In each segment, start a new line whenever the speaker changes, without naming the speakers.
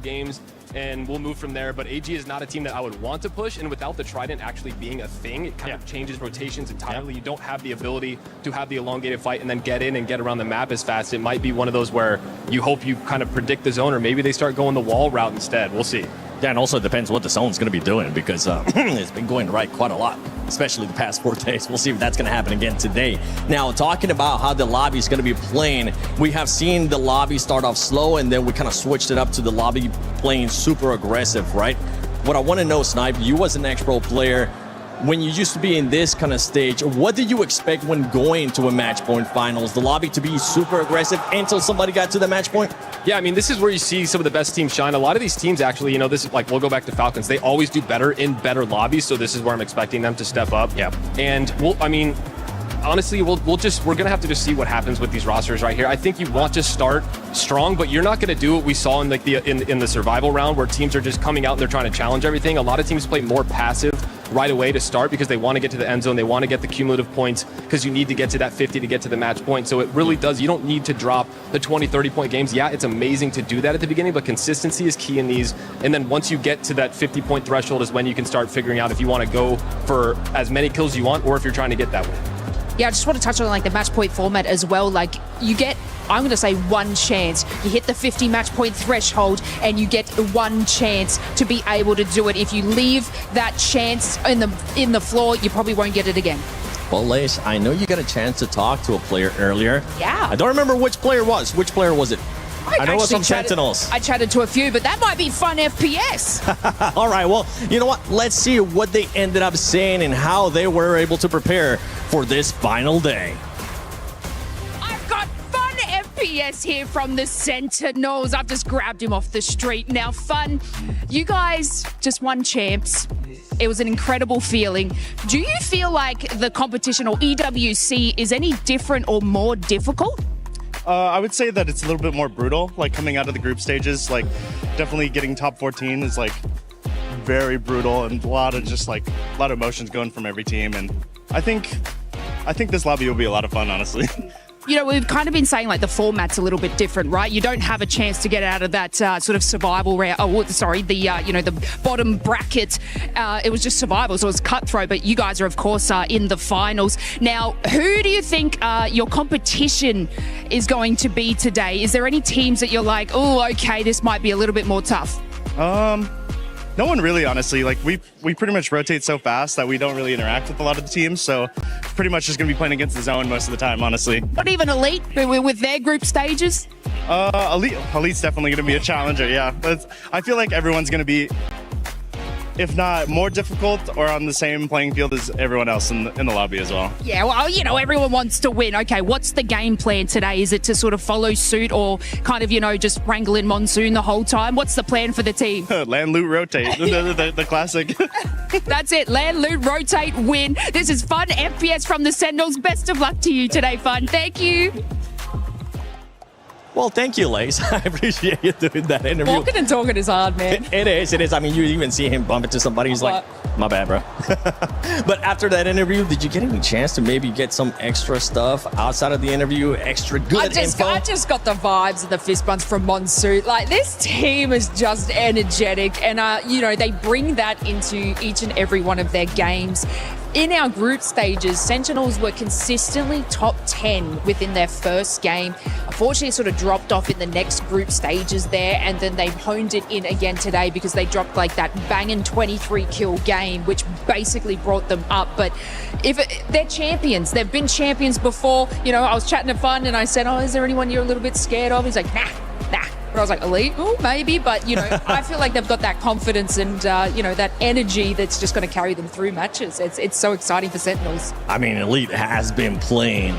games, and we'll move from there. But AG is not a team that I would want to push, and without the Trident actually being a thing, it kind of changes rotations entirely. You don't have the ability to have the elongated fight and then get in and get around the map as fast. It might be one of those where you hope you kind of predict the zone, or maybe they start going the wall route instead. We'll see.
Yeah, and also it depends what the zone's going to be doing, because it's been going right quite a lot, especially the past 4 days. We'll see if that's going to happen again today. Now, talking about how the lobby is going to be playing, we have seen the lobby start off slow, and then we kind of switched it up to the lobby playing super aggressive, right? What I want to know, Snipe, you as an ex-pro player, when you used to be in this kind of stage, what did you expect when going to a match point finals? The lobby to be super aggressive until somebody got to the match point?
Yeah, I mean, this is where you see some of the best teams shine. A lot of these teams actually, you know, this is like, we'll go back to Falcons. They always do better in better lobbies, so this is where I'm expecting them to step up.
Yeah.
And honestly, we're gonna have to just see what happens with these rosters right here. I think you want to start strong, but you're not gonna do what we saw in like in the survival round, where teams are just coming out and they're trying to challenge everything. A lot of teams play more passive right away to start because they want to get to the end zone, they want to get the cumulative points, because you need to get to that 50 to get to the match point. So it really does, you don't need to drop the 20-30 point games. Yeah, it's amazing to do that at the beginning, but consistency is key in these. And then once you get to that 50 point threshold is when you can start figuring out if you want to go for as many kills as you want, or if you're trying to get that win.
Yeah, I just want to touch on like the match point format as well. Like you get, I'm going to say, one chance. You hit the 50 match point threshold and you get one chance to be able to do it. If you leave that chance in the floor, you probably won't get it again.
Well, Lace, I know you got a chance to talk to a player earlier.
Yeah.
I don't remember which player it was. Which player was it? I know it was some Sentinels.
I chatted to a few, but that might be Fun FPS.
All right, well, you know what? Let's see what they ended up saying and how they were able to prepare for this final day.
I've got Fun FPS here from the Sentinels. I've just grabbed him off the street. Now, Fun, you guys just won champs. It was an incredible feeling. Do you feel like the competition, or EWC, is any different or more difficult?
I would say that it's a little bit more brutal, like coming out of the group stages. Like definitely getting top 14 is like very brutal, and a lot of emotions going from every team. And I think this lobby will be a lot of fun, honestly.
You know, we've kind of been saying like the format's a little bit different, right? You don't have a chance to get out of that sort of survival round. Oh, sorry, the bottom bracket. It was just survival, so it was cutthroat. But you guys are, of course, in the finals. Now, who do you think your competition is going to be today? Is there any teams that you're like, oh, okay, this might be a little bit more tough?
No one really, honestly. Like we pretty much rotate so fast that we don't really interact with a lot of the teams. So pretty much just gonna be playing against the zone most of the time, honestly.
Not even Elite with their group stages?
Elite's definitely gonna be a challenger. Yeah, I feel like everyone's gonna be, if not more difficult, or on the same playing field as everyone else in the lobby as well.
Yeah, well, you know, everyone wants to win. Okay, what's the game plan today? Is it to sort of follow suit, or kind of, you know, just wrangle in Monsoon the whole time? What's the plan for the team?
Land, loot, rotate, the classic.
That's it, land, loot, rotate, win. This is Fun FPS from the Sentinels. Best of luck to you today, Fun. Thank you.
Well, thank you, Lace. I appreciate you doing that interview.
Walking and talking is hard, man.
It is. I mean, you even see him bump into somebody. He's like, my bad, bro. But after that interview, did you get any chance to maybe get some extra stuff outside of the interview, extra good info?
I just got the vibes of the fist bumps from Monsoon. Like, this team is just energetic, and, you know, they bring that into each and every one of their games. In our group stages, Sentinels were consistently top 10 within their first game. Unfortunately, it sort of dropped off in the next group stages there, and then they honed it in again today because they dropped like that banging 23 kill game, which basically brought them up. But they're champions. They've been champions before. You know, I was chatting to Fun and I said, oh, is there anyone you're a little bit scared of? He's like, nah. But I was like, Elite? Oh, maybe. But, you know, I feel like they've got that confidence and, you know, that energy that's just going to carry them through matches. It's so exciting for Sentinels.
I mean, Elite has been playing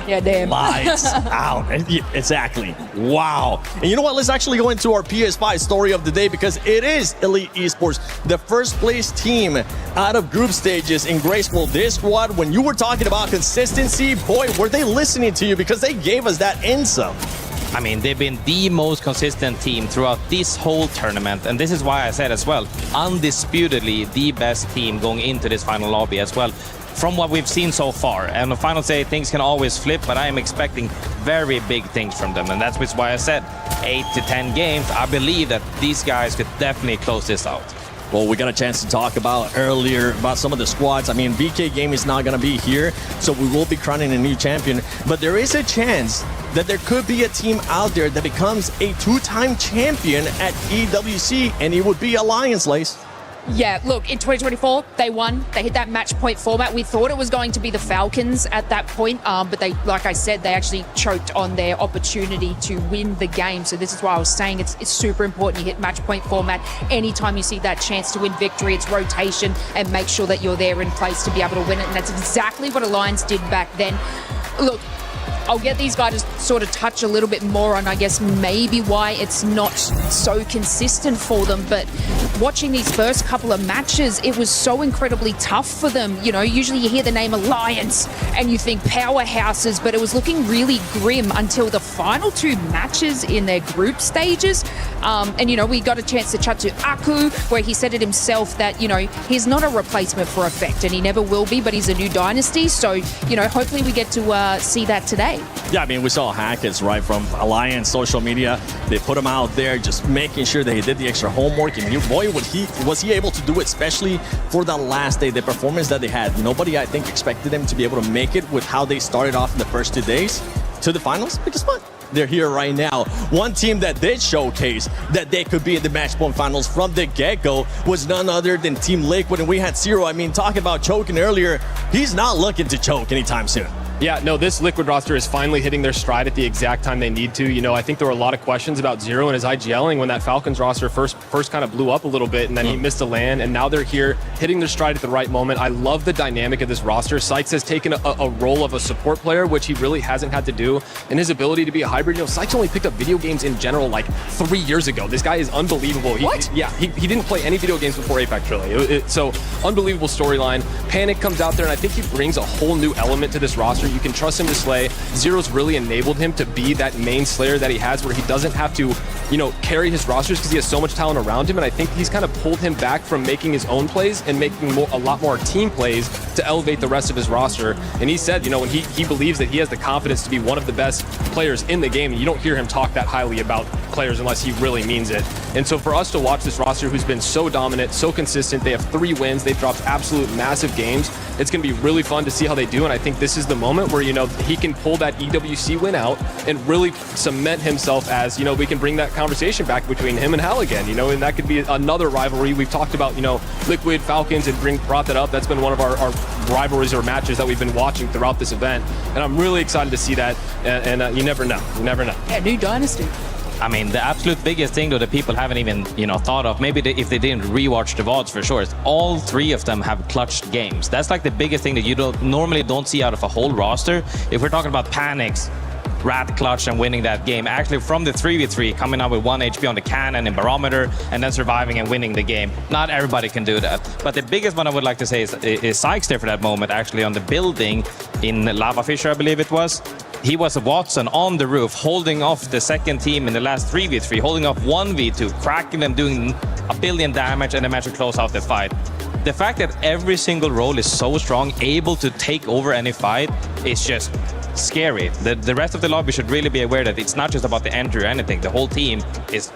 lights
out. Exactly. Wow. And you know what? Let's actually go into our PS5 story of the day, because it is Elite Esports, the first place team out of group stages in Graceful. This squad, when you were talking about consistency, boy, were they listening to you, because they gave us that insight.
I mean, they've been the most consistent team throughout this whole tournament, and this is why I said as well, undisputedly the best team going into this final lobby as well. from what we've seen so far. And the final say things can always flip, but I am expecting very big things from them. And that's why I said 8 to 10 games. I believe that these guys could definitely close this out.
Well, we got a chance to talk about earlier about some of the squads. I mean, BK Game is not going to be here, so we will be crowning a new champion. But there is a chance that there could be a team out there that becomes a 2-time champion at EWC, and it would be Alliance, Lace.
Yeah, look, in 2024, they won. They hit that match point format. We thought it was going to be the Falcons at that point, but they, like I said, they actually choked on their opportunity to win the game. So this is why I was saying it's super important you hit match point format. Anytime you see that chance to win victory, it's rotation and make sure that you're there in place to be able to win it. And that's exactly what Alliance did back then. Look, I'll get these guys to sort of touch a little bit more on, I guess, maybe why it's not so consistent for them. But watching these first couple of matches, it was so incredibly tough for them. You know, usually you hear the name Alliance and you think powerhouses, but it was looking really grim until the final 2 matches in their group stages. And, you know, we got a chance to chat to Aku, where he said it himself that, you know, he's not a replacement for Effect, and he never will be, but he's a new dynasty. So, you know, hopefully we get to see that today.
Yeah, I mean, we saw Hackett, right, from Alliance social media. They put him out there just making sure that he did the extra homework. And boy, was he able to do it, especially for the last day, the performance that they had. Nobody, I think, expected them to be able to make it with how they started off in the first 2 days to the finals. Because what? They're here right now. One team that did showcase that they could be in the match point finals from the get-go was none other than Team Liquid. And we had Zero. I mean, talking about choking earlier, he's not looking to choke anytime soon.
Yeah, no, this Liquid roster is finally hitting their stride at the exact time they need to. You know, I think there were a lot of questions about Zero and his IGLing when that Falcons roster first kind of blew up a little bit, and then he missed a LAN, and now they're here hitting their stride at the right moment. I love the dynamic of this roster. Sykes has taken a role of a support player, which he really hasn't had to do, and his ability to be a hybrid. You know, Sykes only picked up video games in general like 3 years ago. This guy is unbelievable. He didn't play any video games before Apex, really. So, unbelievable storyline. Panic comes out there, and I think he brings a whole new element to this roster. You can trust him to slay. Zero's really enabled him to be that main slayer that he has, where he doesn't have to, you know, carry his rosters because he has so much talent around him. And I think he's kind of pulled him back from making his own plays and making a lot more team plays to elevate the rest of his roster. And he said, you know, when he believes that he has the confidence to be one of the best players in the game, and you don't hear him talk that highly about players unless he really means it. And so for us to watch this roster who's been so dominant, so consistent, they have 3 wins, they've dropped absolute massive games. It's going to be really fun to see how they do, and I think this is the moment where, you know, he can pull that EWC win out and really cement himself as, you know, we can bring that conversation back between him and Hal again, you know, and that could be another rivalry. We've talked about, you know, Liquid, Falcons, and brought that up. That's been one of our rivalries or matches that we've been watching throughout this event, and I'm really excited to see that, and you never know. You never know.
Yeah, new dynasty.
I mean, the absolute biggest thing though that people haven't even, you know, thought of, maybe if they didn't rewatch the VODs for sure, is all 3 of them have clutched games. That's like the biggest thing that you normally don't see out of a whole roster. If we're talking about Panics, Rat clutch and winning that game, actually from the 3v3, coming out with 1 HP on the cannon and barometer, and then surviving and winning the game. Not everybody can do that. But the biggest one I would like to say is Sykes there for that moment, actually on the building in Lava Fisher, I believe it was. He was a Watson on the roof, holding off the second team in the last 3v3, holding off 1v2, cracking them, doing 1 billion damage, and the match to close out the fight. The fact that every single role is so strong, able to take over any fight, is just scary. The rest of the lobby should really be aware that it's not just about the entry or anything. The whole team is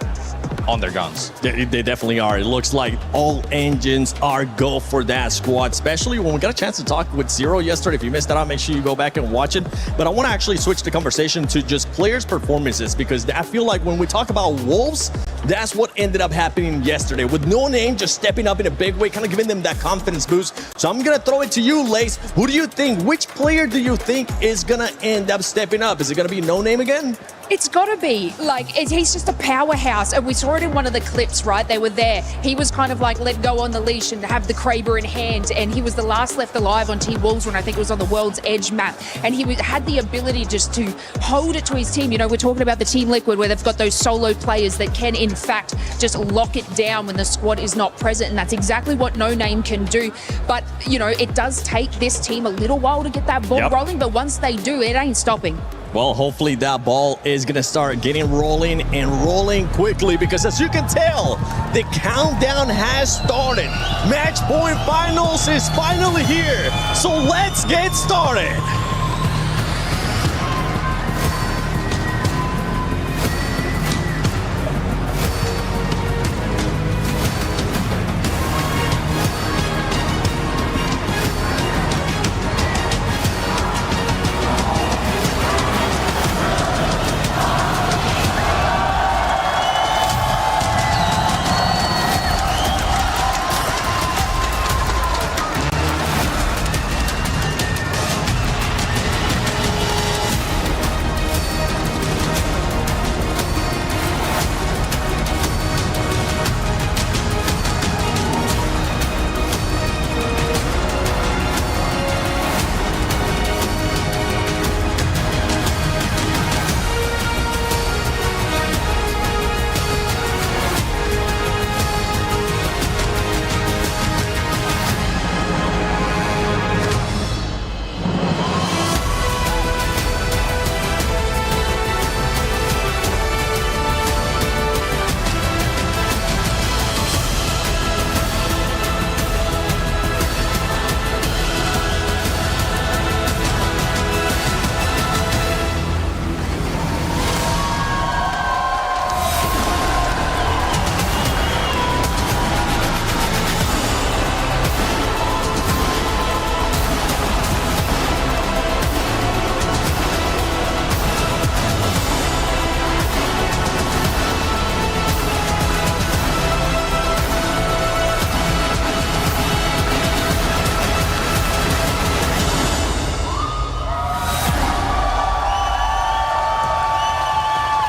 on their guns.
They definitely are. It looks like all engines are go for that squad, especially when we got a chance to talk with Zero yesterday. If you missed that out, make sure you go back and watch it. But I want to actually switch the conversation to just players' performances, because I feel like when we talk about Wolves, that's what ended up happening yesterday, with No Name just stepping up in a big way, kind of giving them that confidence boost. So I'm going to throw it to you, Lace. Who do you think, which player do you think is going to end up stepping up? Is it going to be No Name again?
It's got to be. Like, he's just a powerhouse. And we saw it in one of the clips, right? They were there. He was kind of like let go on the leash and have the Kraber in hand. And he was the last left alive on Team Wolves when I think it was on the World's Edge map. And he had the ability just to hold it to his team. You know, we're talking about the Team Liquid where they've got those solo players that can, in fact, just lock it down when the squad is not present. And that's exactly what No Name can do. But, you know, it does take this team a little while to get that ball rolling. But once they do, it ain't stopping.
Well, hopefully that ball is going to start getting rolling and rolling quickly, because as you can tell, the countdown has started. Match point finals is finally here. So let's get started.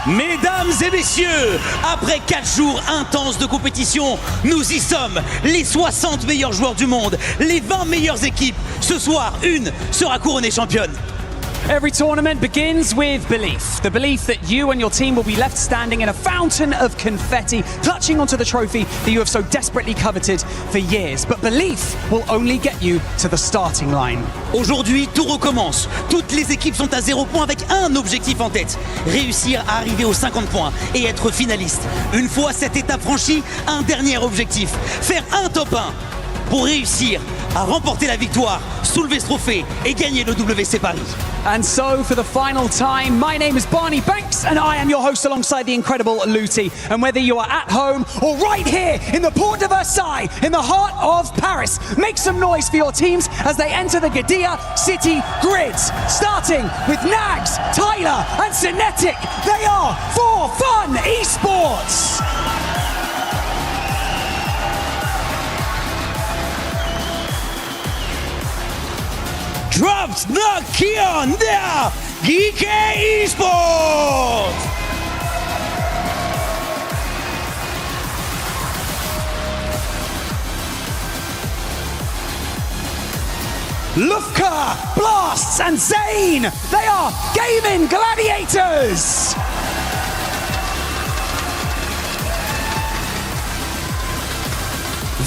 Mesdames et messieurs, après 4 jours intenses de compétition, nous y sommes, les 60 meilleurs joueurs du monde, les 20 meilleures équipes. Ce soir, une sera couronnée championne.
Every tournament begins with belief. The belief that you and your team will be left standing in a fountain of confetti, clutching onto the trophy that you have so desperately coveted for years. But belief will only get you to the starting line.
Aujourd'hui, tout recommence. Toutes les équipes sont à 0 points avec un objectif en tête. Réussir à arriver aux 50 points et être finaliste. Une fois cette étape franchie, un dernier objectif. Faire un top 1 pour réussir à remporter la victoire, soulever ce trophée et gagner le WC Paris.
And so, for the final time, my name is Barney Banks, and I am your host alongside the incredible Luti. And whether you are at home or right here in the Port de Versailles, in the heart of Paris, make some noise for your teams as they enter the Gadia City grids. Starting with Nags, Tyler, and Cinetic. They are For Fun Esports.
Drops the Kion there, GK Esports.
Lufka, Blasts, and Zane. They are Gaming Gladiators.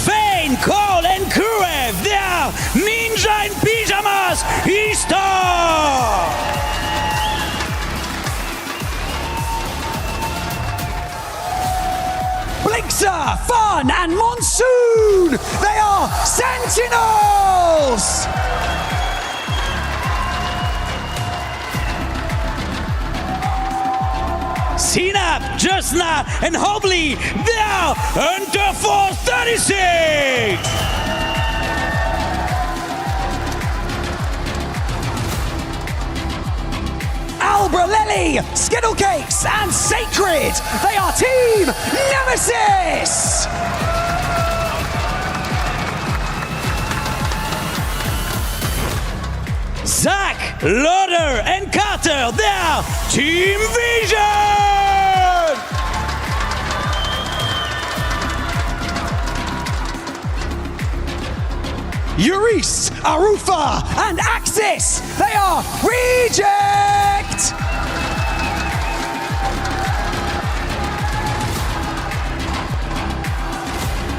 Vayne, Cole, and Kurev, they are Ninja in Pyjamas Esports.
Blinkster, Fun, and Monsoon. They are Sentinels.
Synap, Justna, and Hobley, they are Hunter Force 36.
Albralelli, Skittlecakes, and Sacred. They are Team Nemesis.
Zach, Lauder, and Carter, they are Team Vision.
Euris, Arufa, and Axis. They are Reject.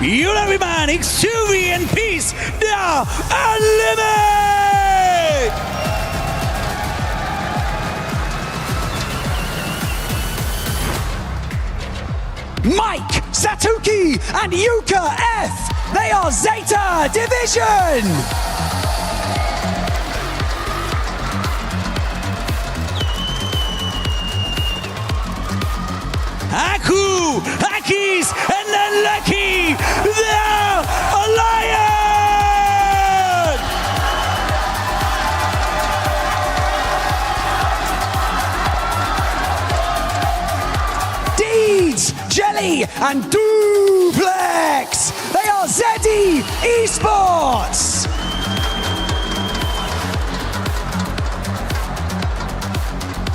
Ulariman, Xuvie, and Peace, they are Unlimited.
Mike, Satuki, and Yuka F. They are Zeta Division.
Aku, Akis, and then Lucky, the Lion!
Deeds, Jelly, and Duplex. They are Zeddy Esports.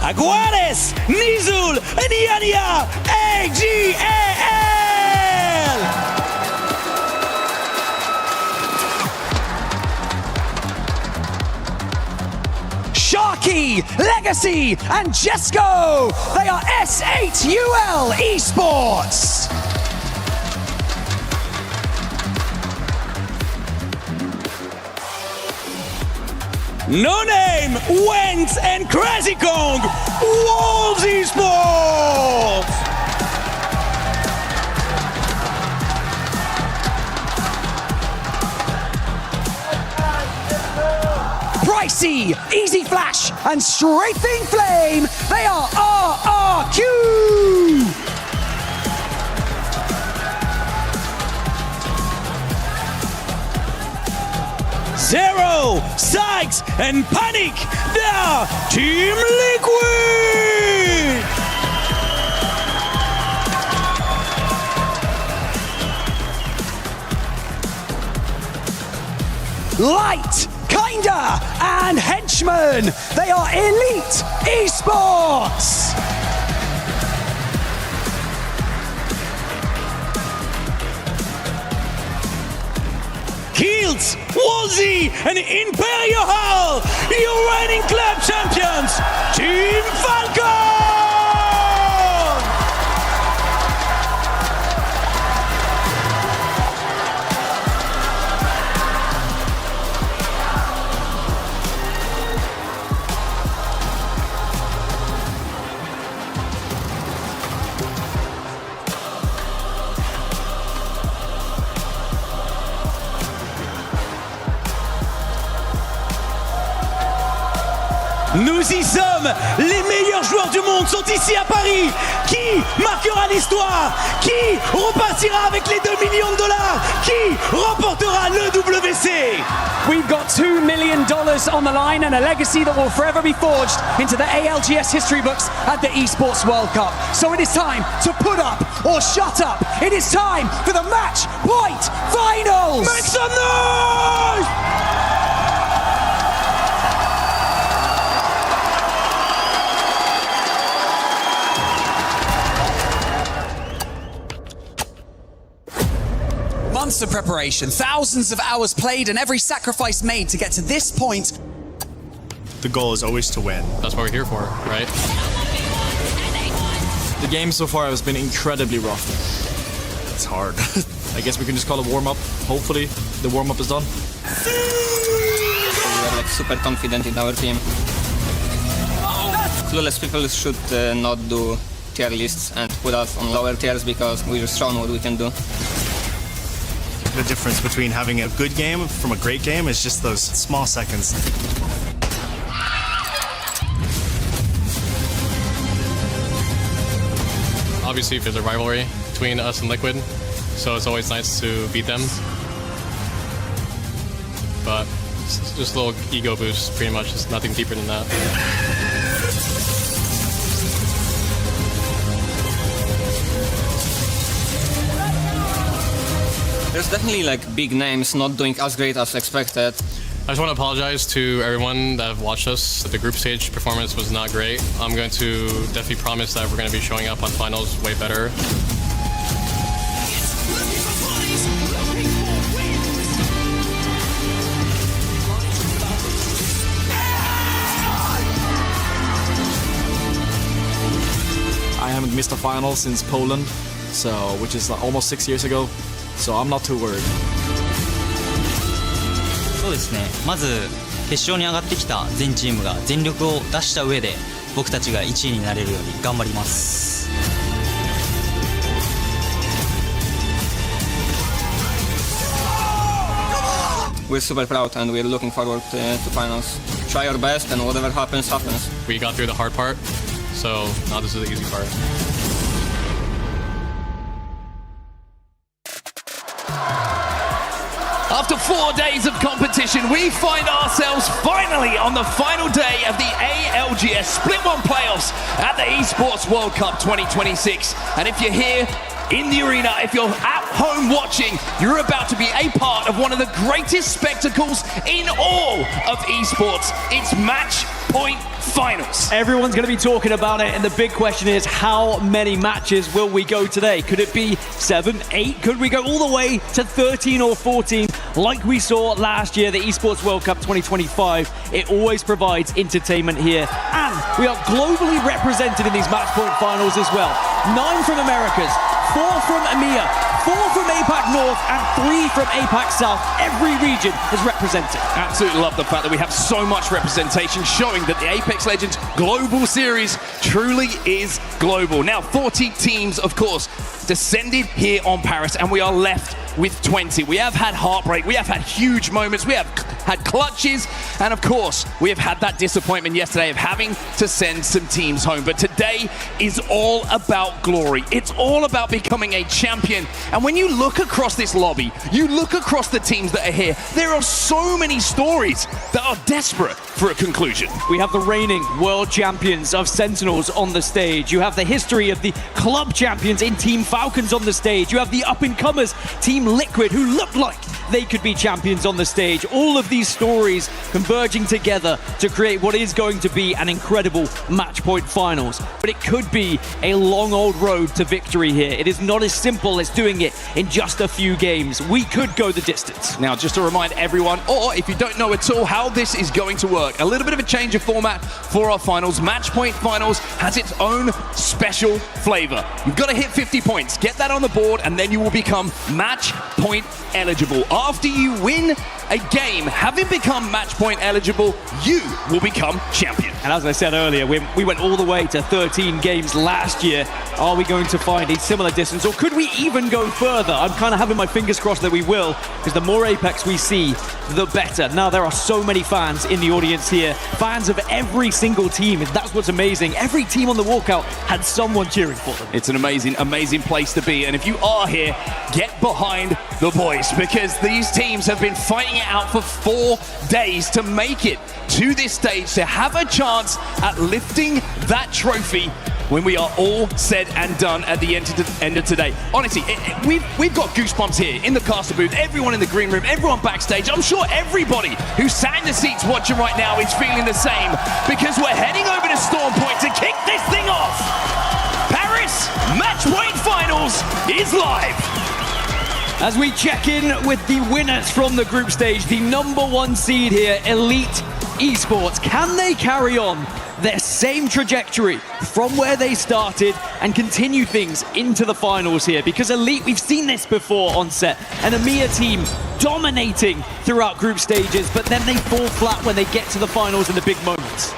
Aguares, Nizul, and Yania, AGAL!
Sharky, Legacy, and Jesco. They are S8UL Esports.
No Name, Wentz, and Crazy Kong, Wolves Esports!
Pricey, Easy Flash, and Strafing Flame. They are RRQ.
Zero, Sykes, and Panic, the Team Liquid!
Light, Kinda, and Henchman. They are Elite Esports.
Kills, Woolsey, and Imperial Hall, your reigning club champions, Team Falcon! Nous y sommes, les meilleurs joueurs du monde sont ici à Paris. Qui marquera l'histoire? Qui repartira avec les $2 millions? Qui remportera le WC?
We've got $2 million on the line and a legacy that will forever be forged into the ALGS history books at the Esports World Cup. So it is time to put up or shut up. It is time for the match point finals.
Make some noise!
Months of preparation, thousands of hours played, and every sacrifice made to get to this point.
The goal is always to win.
That's what we're here for, right?
The game so far has been incredibly rough.
It's hard.
I guess we can just call it warm-up. Hopefully the warm-up is done.
We are like super confident in our team. Clueless people should not do tier lists and put us on lower tiers because we've shown what we can do.
The difference between having a good game from a great game is just those small seconds.
Obviously, there's a rivalry between us and Liquid, so it's always nice to beat them. But it's just a little ego boost, pretty much. It's nothing deeper than that.
There's definitely like big names not doing as great as expected.
I just want to apologize to everyone that have watched us. The group stage performance was not great. I'm going to definitely promise that we're going to be showing up on finals way better.
I haven't missed a final since Poland, so which is almost 6 years ago. So I'm not too worried.
そうですね。まず決勝に上がってきた全チームが全力を出した上で僕たちが1位になれるように頑張ります。
We're super proud and we're looking forward to finals. Try our best and whatever happens, happens.
We got through the hard part, so now this is the easy part.
After 4 days of competition, we find ourselves finally on the final day of the ALGS Split 1 playoffs at the Esports World Cup 2026. And if you're here in the arena, if you're at home watching, you're about to be a part of one of the greatest spectacles in all of esports. It's Match Point Finals.
Everyone's going to be talking about it, and the big question is, how many matches will we go today? Could it be 7, 8? Could we go all the way to 13 or 14 like we saw last year, the Esports World Cup 2025? It always provides entertainment here, and we are globally represented in these Match Point Finals as well. 9 from Americas, 4 from EMEA, 4 from APAC North, and 3 from APAC South. Every region is represented.
Absolutely love the fact that we have so much representation, showing that the Apex Legends Global Series truly is global. Now, 40 teams, of course, descended here on Paris, and we are left with 20. We have had heartbreak, we have had huge moments, we have had clutches, and of course, we have had that disappointment yesterday of having to send some teams home. But today is all about glory. It's all about becoming a champion. And when you look across this lobby, you look across the teams that are here, there are so many stories that are desperate for a conclusion.
We have the reigning world champions of Sentinels on the stage. You have the history of the club champions in Team Falcons on the stage. You have the up-and-comers, Team Liquid, who look like they could be champions on the stage. All of these stories converging together to create what is going to be an incredible Match Point Finals. But it could be a long old road to victory here. It is not as simple as doing it in just a few games. We could go the distance.
Now, just to remind everyone, or if you don't know at all how this is going to work, a little bit of a change of format for our finals. Match Point Finals has its own special flavor. You've got to hit 50 points, get that on the board, and then you will become Match Point eligible. After you win a game, having become Match Point eligible, you will become champion.
And as I said earlier, we went all the way to 13 games last year. Are we going to find a similar distance, or could we even go further? I'm kind of having my fingers crossed that we will, because the more Apex we see, the better. Now, there are so many fans in the audience here, fans of every single team, and that's what's amazing. Every team on the walkout had someone cheering for them.
It's an amazing, amazing place to be. And if you are here, get behind the boys, because these teams have been fighting it out for 4 days to make it to this stage, to have a chance at lifting that trophy when we are all said and done at the end of today. Honestly, we've got goosebumps here in the caster booth, everyone in the green room, everyone backstage. I'm sure everybody who's sat in the seats watching right now is feeling the same, because we're heading over to Storm Point to kick this thing off. Paris Match Point Finals is live.
As we check in with the winners from the group stage, the #1 seed here, Elite Esports, can they carry on their same trajectory from where they started and continue things into the finals here? Because Elite, we've seen this before on set, an EMEA team dominating throughout group stages, but then they fall flat when they get to the finals in the big moments.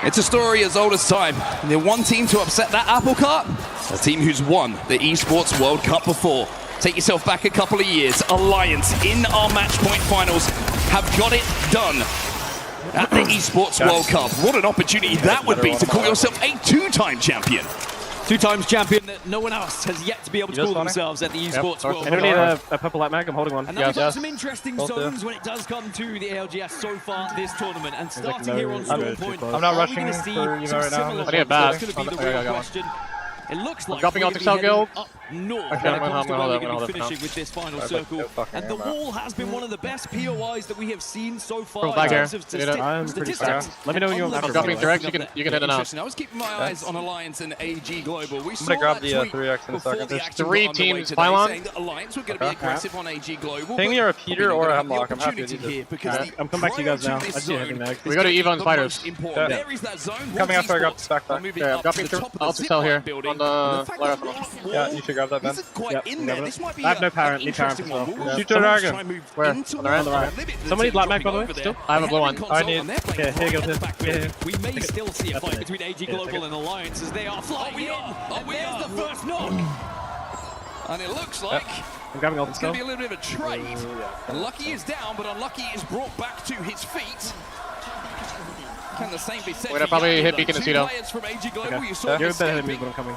It's a story as old as time. The one team to upset that apple cart, a team who's won the Esports World Cup before. Take yourself back a couple of years. Alliance in our Match Point Finals have got it done at the Esports World Cup. What an opportunity that would be to call yourself a 2-time champion.
2 times champion that no one else has yet to be able to call themselves at the Esports World Cup.
Anyone need a purple light mag? I'm holding one.
And now we've got some interesting zones when it does come to the ALGS so far this tournament. And starting here on Storm Point,
I'm not rushing
are we going to see
for you
some
right now.
similar
I need a
ones?
badge.
That's going to be the real question. It looks like
dropping
we're
off the
gonna be
Excel Guild.
heading up north
Okay,
when it comes to where we're
I'm
going to
gonna
be finishing with this final circle. And the wall has been one of the best POIs that we have seen so far in terms of statistics.
Let me know when you're dropping direct. You can hit it out.
I was keeping my eyes on Alliance and AG Global. We
I'm gonna grab the 3x in a second. There's 3 teams. Pylon.
Alliance were going to be aggressive on AG Global.
Ping me or a Peter or a Hemlock. I'm happy to do this. I'm coming back to you guys now. I see heavy mag. We go to Evon's fighters. Coming after I got the backpack. Yeah, I'm dropping through. I'll just tell here on the left. Yeah, you should grab that then. Yep, I have no parent. Need parent as well. Shoot the dragon. Where? On the right. Somebody black mag by the way. Still? I have a blue one. I need. Okay, here you go.
We may still see a fight between AG Global and Alliance as they are flying in. And there's the first knock.
And it looks like
I'm grabbing all the
it's going to be a little bit of a trade. And Lucky is down, but Unlucky is brought back to his feet. Can the same be said?
We're gonna probably hit Beacon and Cedo.
From AG Global, you
You're better than me, but I'm coming.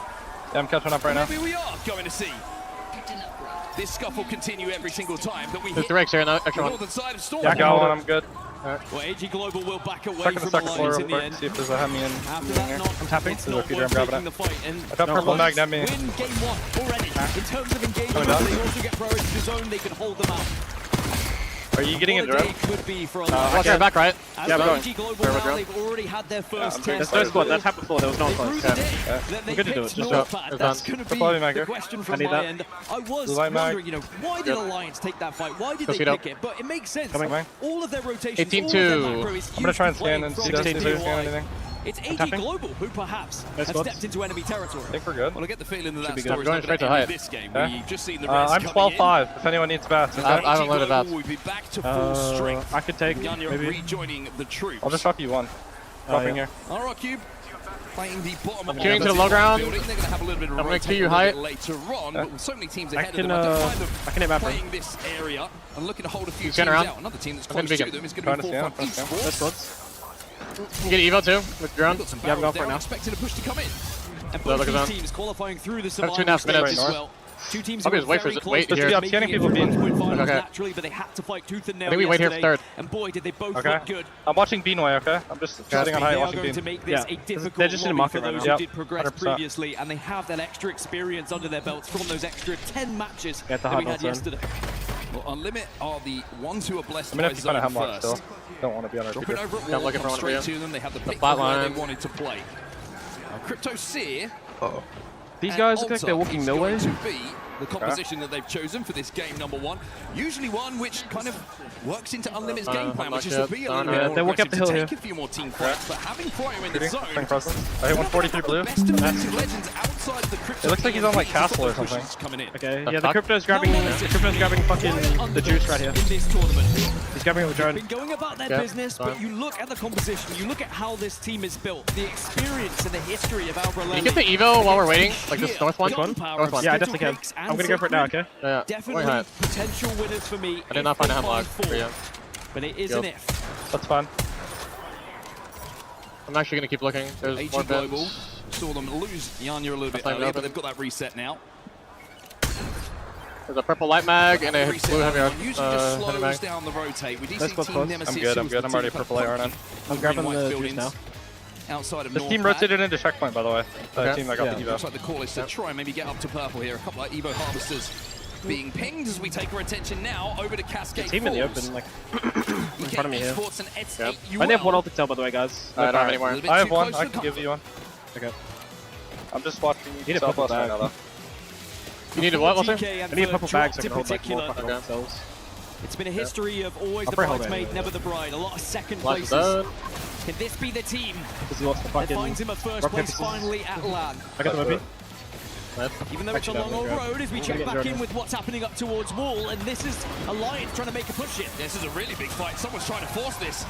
Yeah, I'm catching up right now.
Maybe we are going to see this scuff will continue every single time that we
There's
hit
3x here, no, extra
the
one.
northern side of Storm.
Yeah, I got one. I'm good.
Well, AG Global will back away
Check the
from
second floor
Alliance
real
in the
quick.
end.
See if there's a Hemi in.
After that knock,
I'm tapping.
it's
There's a
not
few
worth
grabbing
taking
it.
the fight. And
I got purple mag, not me.
win game 1 already. In terms of engagement,
Coming down.
they also get priority to zone. They can hold them out.
Are you getting
What
a
a
drone?
day could be for
Watch
Alliance.
our back, right?
As
Yeah, I'm going.
AG Global
Where we're
now,
going.
they've already had their first
I'm
test.
There's no squad.
That's
happened before. There was no
They proved today that they
We're good to do
picked
it. Just
Northpath.
It's
That's
done.
going to
Just
be
follow me, Magger.
the question from
I need
my
that.
end. I was
Blue light mag.
wondering, you know, why did Alliance take that fight? Why did
Go
they
see it
pick it? But it makes sense.
Coming, man.
All of their rotations,
18-2.
all of their macro is
I'm gonna try and
used to
scan and
playing
see
from
if
the
there's
DIY.
anything.
It's AG
tapping.
Global who perhaps have
squads.
stepped into enemy territory.
I think we're good.
Well, I get the feeling that that
be
story's
good.
not
Going
going
straight
to
to
end
height.
this game.
Yeah.
We've just seen the rest
I'm
coming
12-5. If anyone needs bats,
I
in.
haven't loaded
Global
bats.
will be back to full strength.
I could take
Yanya
maybe.
rejoining the troops.
I'll just drop you one. Dropping here.
Alright, Cube. Playing the bottom of
queuing to the low ground.
building. They're going to have a little bit of
I'm gonna
rotate
queue you
a little
high.
bit later on, but with so many teams ahead
can,
of them, I don't mind them
I can hit map
playing this area and looking to hold a few
He's
teams
going around.
out. Another team that's
I'm gonna
close to
beacon.
them is going
Trying
to
to
be
see him,
forefront
trying to
esports.
see him.
You can get Evo too with drone.
Got some
Yeah, I'm
barrels
going for it
there,
now.
expecting a push to come in.
And
Look
both
at
these
that.
teams qualifying through the
Have 2.5
survival stage
minutes.
as well. Two teams
Probably
who were
just wait
very
for- wait
close to
here.
making
Scanning
it
people
to the
being-
point finals
Okay.
naturally, but they had to fight tooth and nail
I think we wait here for
yesterday.
third.
And boy, did they both
Okay.
look good.
I'm watching Beanway, okay? I'm just sitting on
They
height
are
watching
going to
Bean.
make this a
They're
difficult
just in the
lobby
market
for
right
those
now.
who did progress
100%.
previously, and they have that extra experience under their belts from those extra 10 matches
Get the
that we
hot
had
notes in.
yesterday.
Well, Unlimit are the ones who are blessed
I'm gonna
by
have to find a
zone
hemlock still.
first.
Don't want to be on our
Drop it
feeder.
over at
I'm
wall,
looking for
come
one
straight
of
to them. They have the pick
flat
of where they
line.
wanted to play. Crypto Seer.
These guys look like they're walking mill way.
To be the composition that they've chosen for this game number 1. Usually one which kind of works into Unlimited's game plan, which is to be a little bit more
they walk up
aggressive,
the
to
hill
take a few more team fights, but having Cryo in the zone.
Playing presence. I hit 143 blue.
Best defensive legends outside the Crypto
It looks like he's on like Castle or something.
coming in.
Okay,
yeah, the
Crypto's grabbing fucking the juice right here.
In this tournament.
He's grabbing it with drone.
Been going about their
Yeah,
business,
fine.
but you look at the composition, you look at how this team is built, the experience and the history of Albert
Can you get the Evo while we're waiting? Like this north one?
Gunpowder,
North one.
Yeah, I definitely can.
Picks
I'm
and
gonna go for it now, okay?
Yeah.
Definitely
Wait,
potential winners for me.
I did not find a hemlock
four,
for you.
but it is
Yep.
an if.
That's fine.
I'm actually gonna keep looking. There's
AG
more
Global
bins.
saw them lose Yanya a little bit
That's not
earlier,
open.
but they've got that reset now.
There's a purple light mag and a
Reset
blue heavy
on. Usually just
heavy
slows
mag.
down the rotate. We do
Let's
see
go
Team
close.
Nemesis.
I'm good.
who was the
I'm already
team
purple light
punky
RNN.
in
grabbing
white
the
buildings
juice
outside of
This team
North Bat.
rotated into checkpoint, by the way. The
Okay.
team that got the
Looks
Evo.
like the call is to try and maybe get up to purple here. A couple of Evo harvesters being pinged as we take our attention now over to Cascade
Team in the
Falls.
open, like
in
front of me here.
Esports and Eds
Yep.
8
I only have one
UL.
ult to tell, by the way, guys.
I don't have any more.
A little bit
I have
too
one.
close
I
for
can give
comfort.
you one.
Okay.
I'm just watching.
Need a purple
Southwest right
bag.
now, though.
You need a what, Walter?
GK and
I need a
for
purple bag
Dropped
so I
in
can hold like more
particular.
fucking themselves.
It's been a history of always
I'll
the
probably hold
bridesmaid,
it.
never the bride. A lot of second
Flash is
places.
done.
Can this be the team
Because he lost the
that
fucking
finds him a first
rock,
place
paper, scissors.
finally at LAN?
I got the movie.
Even though it's a
Actually,
long
no,
old
no,
road, as we
we'll
check
get
back
Jordan.
in with what's happening up towards Wall, and this is Alliance trying to make a push here.
This is a really big fight. Someone's trying to force this.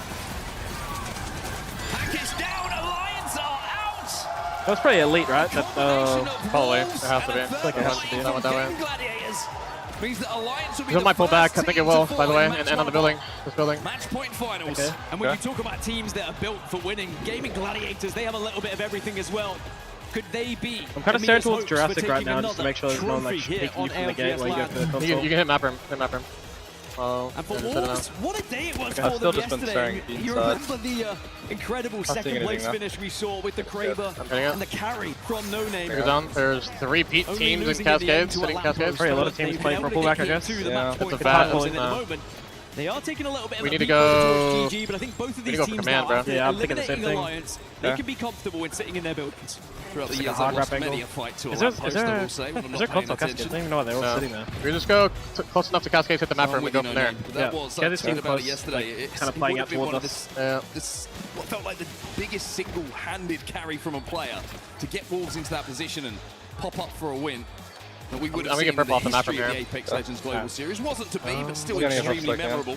Hack is down. Alliance are out.
That was probably elite, right? That,
Probably. It has to be.
It's like it has to be.
That went that way.
Gladiators means that Alliance will be
It
the
might pull
first
back. I think it
team
will,
to
by the
fall
way,
in match
and on the
number
building.
one.
This building.
Match point finals.
Okay.
And when you talk about teams that are built for winning, Gaming Gladiators, they have a little bit of everything as well. Could they be?
I'm kind of staring
Emia's
towards
hopes for
Jurassic right
taking
now just to make sure there's no
another
like
trophy here
taking you
on
from the gate
LPS
while you go
land.
to the console.
You can hit map room. Hit map room. Oh,
And for
yeah, just hit it
Wolves,
now.
what a day it was
Okay.
for
I've still
them
just been
yesterday.
staring at
You
the
remember the incredible
seeing
second
anything
place
now.
finish we saw with the Kraber
I'm hitting it.
and the carry from No Name.
Fingers down. There's 3 Pete
Only
teams in
losing in the end
Cascades.
to
Sitting
Atlantis,
Cascades.
Probably a lot of
but
teams
they've
playing
been
for
able to
pullback, I
get
guess.
into the
Yeah.
match point
It's a bad
finals,
point
and at the
now.
moment, they are taking a little bit of
We
a
need to
peek over
go
towards GG, but I think both of
we
these
need to go for
teams
command,
now,
bro.
after
Yeah, I'm thinking the
eliminating
same thing.
Alliance, they
Yeah.
can be comfortable in sitting in their buildings.
Throughout the
It's like
years,
a hard
I've lost
rap
many
angle.
a fight to a
Is there
lamppost, I will say, when I'm
is
not
there
paying
console Cascades? I
attention.
don't even know why they're all
No.
sitting there.
We just go close enough to Cascades, hit the map
I'm
room, and
with
go
you,
from
No
there.
Name, but that
Yeah.
was,
Yeah,
I
this
talked
team
about it
was,
yesterday.
like,
It's
kinda playing
it would
out
have been one
towards
of
us.
Yeah.
this what felt like the biggest single-handed carry from a player to get Wolves into that position and pop up for a win. That we would
I'm
have
gonna
seen
get purple
in
off the
the
map
history
from
of the
here.
Apex Legends Global Series. Wasn't to be, but still
We're gonna get
extremely
hooks like that.
memorable.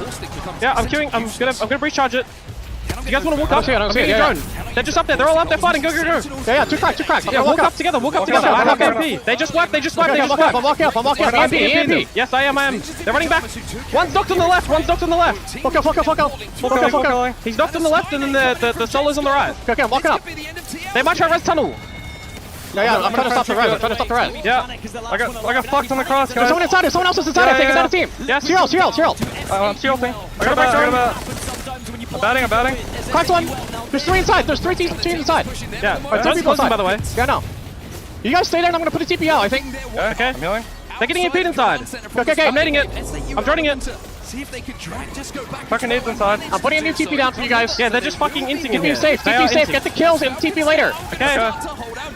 Yeah, I'm queuing. I'm gonna breach charge it. You guys want to walk up? I'm getting drone. They're just up there. They're all up there fighting. Go.
Yeah, two crack.
Yeah, walk up together. I have MP. They just wiped.
I'm walking up.
EMP. Yes, I am. They're running back. One's knocked on the left.
Fuck out.
He's knocked on the left, and then the solo's on the right.
Okay, I'm walking up.
They might try res tunnel. Yeah, I'm trying to stop the res. I'm trying to stop the res. Yeah. I got fucked on the cross, guys. There's someone inside. There's someone else is inside. I think it's not a team. Yes. Shield. I'm shielding. I got a bat. I'm batting. Cracked one. There's 3 inside. There's 3 teams inside. Yeah. Alright, 2 people inside. By the way. Yeah, no. You guys stay there and I'm gonna put a TP out, I think. Okay. I'm healing. They're getting impeded inside. Okay. I'm nading it. I'm joining it.
See if they could drag, just go back.
Fucking nades inside. I'm putting a new TP down for you guys. Yeah, they're just fucking inting in here. TP safe. Get the kills and TP later. Okay.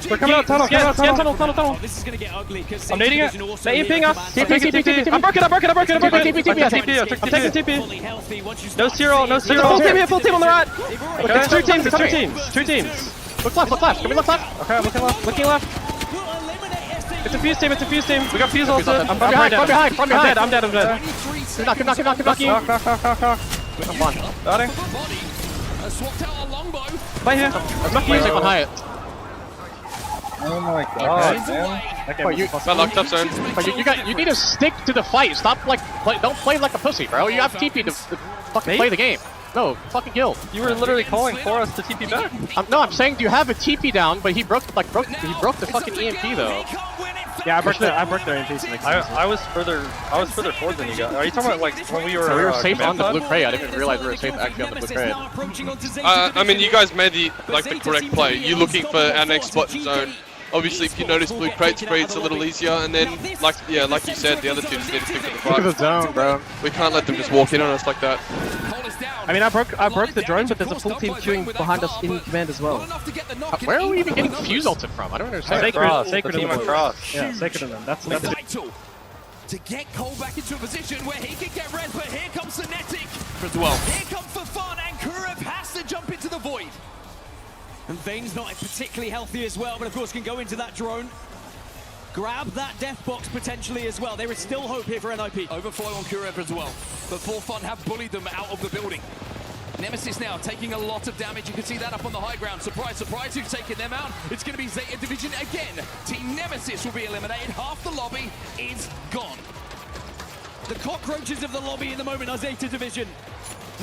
We're coming out tunnel. Tunnel.
This is gonna get ugly because
I'm nading it. They're imping us. TP. I'm broken. TP. I'm taking TP. No zero. Full team on the right. Okay. It's 2 teams. Look left. Can we look left? Okay, I'm looking left. It's a fuse team. We got fuse also. I'm behind. I'm dead. Knock. I'm fine. Darting.
Swapped out a longbow.
Play here. I'm lucky. On Hyatt.
Oh my god, man.
You need to stick to the fight. Stop don't play like a pussy, bro. You have TP to fucking play the game. No, fucking kill. You were literally calling for us to TP back. No, I'm saying, do you have a TP down? But he broke the fucking EMP though. Yeah, I broke their EMP. I was further forward than you guys. Are you talking about like when we were? So we were safe on the blue crate. I didn't even realize we were safe actually on the blue crate.
I mean, you guys made the correct play. You're looking for our next spot in zone. Obviously, if you notice blue crates free, it's a little easier. And then, like you said, the other two just need to stick to the fight.
Look at the zone, bro.
We can't let them just walk in on us like that.
I mean, I broke the drone, but there's a full team queuing behind us in command as well. Where are we even getting fuse ulted from? I don't understand. Sacred team across. Yeah, Sacred in them. That's
vital to get Cole back into a position where he can get res, but here comes Synetic as well. Here comes for fun, and Kurev has to jump into the void. And Vane's not particularly healthy as well, but of course can go into that drone. Grab that death box potentially as well. There is still hope here for NIP. Overflow on Kurev as well. But For Fun have bullied them out of the building. Nemesis now taking a lot of damage. You can see that up on the high ground. Surprise, who's taking them out? It's going to be Zeta Division again. Team Nemesis will be eliminated. Half the lobby is gone. The cockroaches of the lobby in the moment are Zeta Division.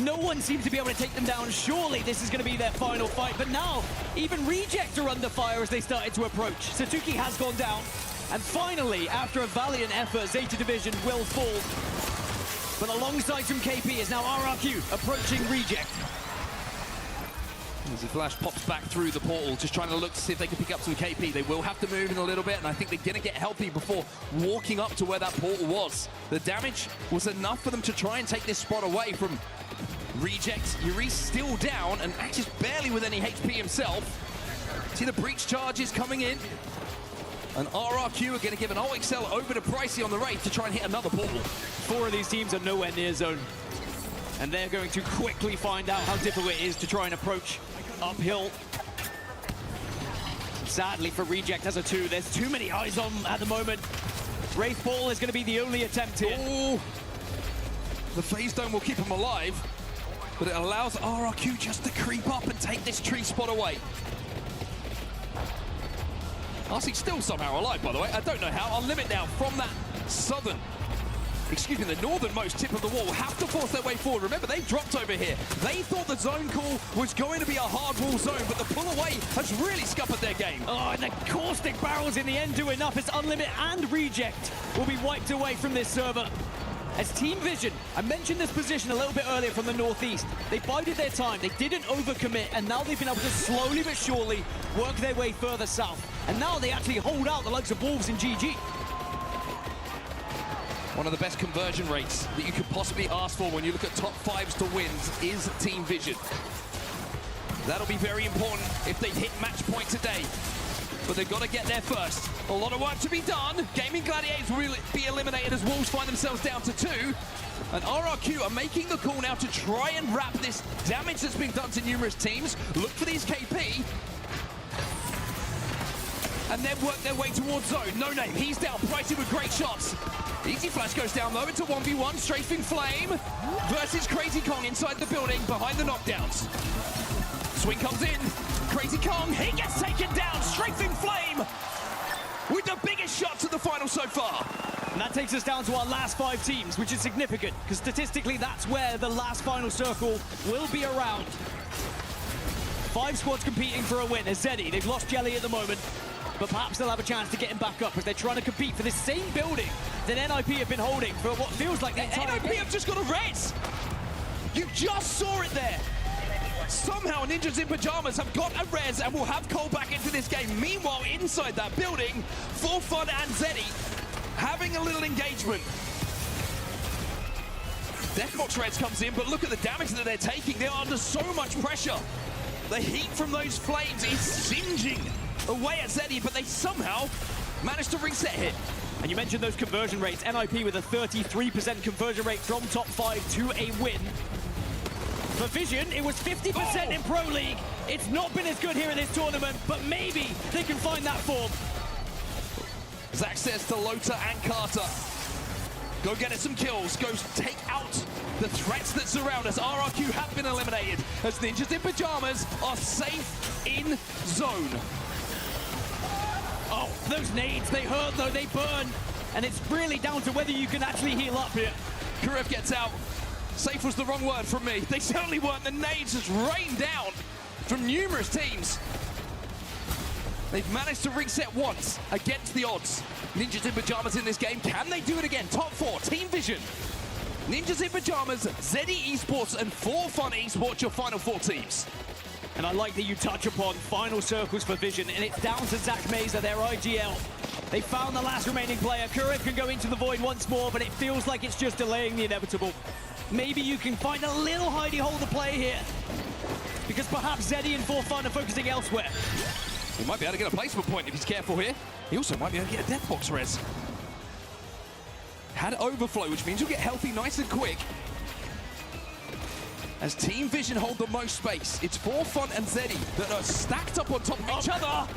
No one seems to be able to take them down. Surely this is going to be their final fight. But now, even Reject are under fire as they started to approach. Satuki has gone down. And finally, after a valiant effort, Zeta Division will fall. But alongside some KP is now RRQ approaching Reject. As the flash pops back through the portal, just trying to look to see if they can pick up some KP. They will have to move in a little bit, and I think they're going to get healthy before walking up to where that portal was. The damage was enough for them to try and take this spot away from Reject. Yuri's still down, and Axe is barely with any HP himself. See the breach charges coming in. And RRQ are going to give an OXL over to Pricey on the Wraith to try and hit another portal. 4 of these teams are nowhere near zone. And they're going to quickly find out how difficult it is to try and approach uphill. Sadly for Reject as a 2, there's too many eyes on at the moment. Wraith Ball is going to be the only attempt here. Ooh. The phase dome will keep him alive, but it allows RRQ just to creep up and take this tree spot away. RC still somehow alive, by the way. I don't know how. Unlimit now from that the northernmost tip of the wall, have to force their way forward. Remember, they dropped over here. They thought the zone call was going to be a hard wall zone, but the pull away has really scuppered their game. Oh, and the caustic barrels in the end do enough as Unlimit and Reject will be wiped away from this server. As Team Vision, I mentioned this position a little bit earlier from the northeast. They bided their time, they didn't overcommit, and now they've been able to slowly but surely work their way further south. And now they actually hold out the likes of Wolves and GG. One of the best conversion rates that you could possibly ask for when you look at top 5s to wins is Team Vision. That'll be very important if they hit match point today. But they've got to get there first. A lot of work to be done. Gaming Gladiators will be eliminated as Wolves find themselves down to 2. And RRQ are making the call now to try and wrap this damage that's been done to numerous teams. Look for these KP. And then work their way towards zone. No name, he's down. Pricey with great shots. Easy Flash goes down though into 1v1. Strafing Flame versus Crazy Kong inside the building behind the knockdowns. Swing comes in. Crazy Kong, he gets taken down. Strafing Flame with the biggest shots of the final so far. And that takes us down to our last 5 teams, which is significant because statistically that's where the last final circle will be around. 5 squads competing for a win. As Zeddy, they've lost Jelly at the moment.
but perhaps they'll have a chance to get him back up as they're trying to compete for the same building that NIP have been holding for what feels like the entire
NIP have just got a res! You just saw it there! Somehow Ninjas in Pajamas have got a res and will have Cole back into this game. Meanwhile, inside that building, For Fun and Zeddy having a little engagement. Deathbox Reds comes in, but look at the damage that they're taking. They're under so much pressure. The heat from those flames is singeing away at Zeddy, but they somehow managed to reset hit.
And you mentioned those conversion rates. NIP with a 33% conversion rate from top 5 to a win. For Vision, it was 50% in Pro League. It's not been as good here in this tournament, but maybe they can find that form.
Zach says to Lota and Carter, go get us some kills, go take out the threats that surround us. RRQ have been eliminated as Ninjas in Pajamas are safe in zone.
Oh, those nades, they hurt though, they burn. And it's really down to whether you can actually heal up here.
Karev gets out. Safe was the wrong word from me. They certainly weren't. The nades just rained down from numerous teams. They've managed to reset once against the odds. Ninjas in Pajamas in this game. Can they do it again? Top 4, Team Vision. Ninjas in Pajamas, Zeddy Esports, and For Fun Esports, your final 4 teams.
And I like that you touch upon final circles for Vision, and it's down to Zach Mesa, their IGL. They found the last remaining player. Kurev can go into the void once more, but it feels like it's just delaying the inevitable. Maybe you can find a little hidey hole to play here, because perhaps Zeddy and For Fun are focusing elsewhere.
He might be able to get a placement point if he's careful here. He also might be able to get a Deathbox res. Had overflow, which means you'll get healthy nice and quick. As Team Vision hold the most space, it's For Fun and Zeddy that are stacked up on top of each other.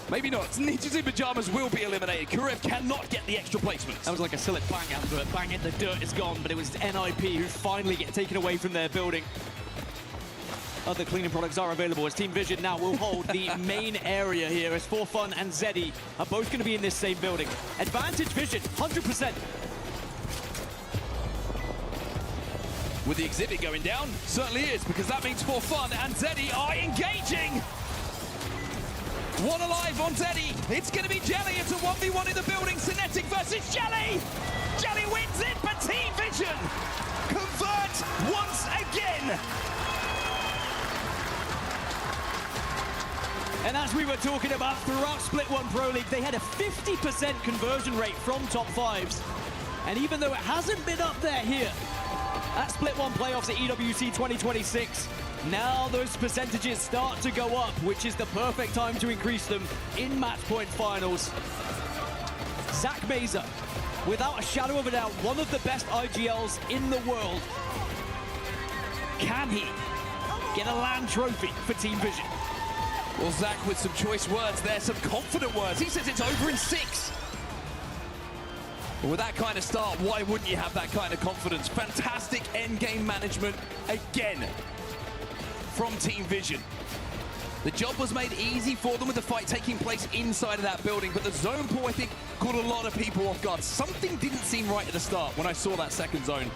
Maybe not. Ninjas in Pajamas will be eliminated. Kurev cannot get the extra placements.
That was like a silly bang advert. Bang it, the dirt is gone, but it was NIP who finally get taken away from their building. Other cleaning products are available as Team Vision now will hold the main area here as For Fun and Zeddy are both going to be in this same building. Advantage Vision, 100%.
With the exhibit going down, certainly is, because that means For Fun and Zeddy are engaging. One alive on Zeddy. It's going to be Jelly. It's a 1v1 in the building. Cinetic versus Jelly. Jelly wins it, but Team Vision convert once again.
And as we were talking about throughout Split 1 Pro League, they had a 50% conversion rate from top 5s. And even though it hasn't been up there here at Split 1 playoffs at EWC 2026, now those percentages start to go up, which is the perfect time to increase them in match point finals. Zach Mesa, without a shadow of a doubt, one of the best IGLs in the world. Can he get a LAN trophy for Team Vision?
Well, Zach with some choice words there, some confident words. He says it's over in 6. But with that kind of start, why wouldn't you have that kind of confidence? Fantastic endgame management again from Team Vision. The job was made easy for them with the fight taking place inside of that building, but the zone pull, I think, caught a lot of people off guard. Something didn't seem right at the start when I saw that second zone.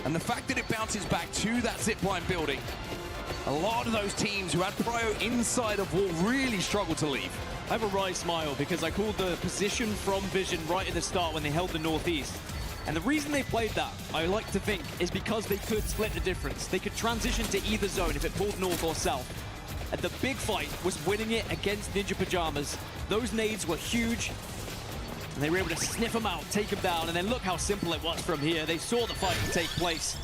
And the fact that it bounces back to that zipline building, a lot of those teams who had Prio inside of wall really struggled to leave.
I have a wry smile because I called the position from Vision right at the start when they held the northeast. And the reason they played that, I like to think, is because they could split the difference. They could transition to either zone if it pulled north or south. And the big fight was winning it against Ninja Pajamas. Those nades were huge, and they were able to sniff them out, take them down, and then look how simple it was from here. They saw the fight take place.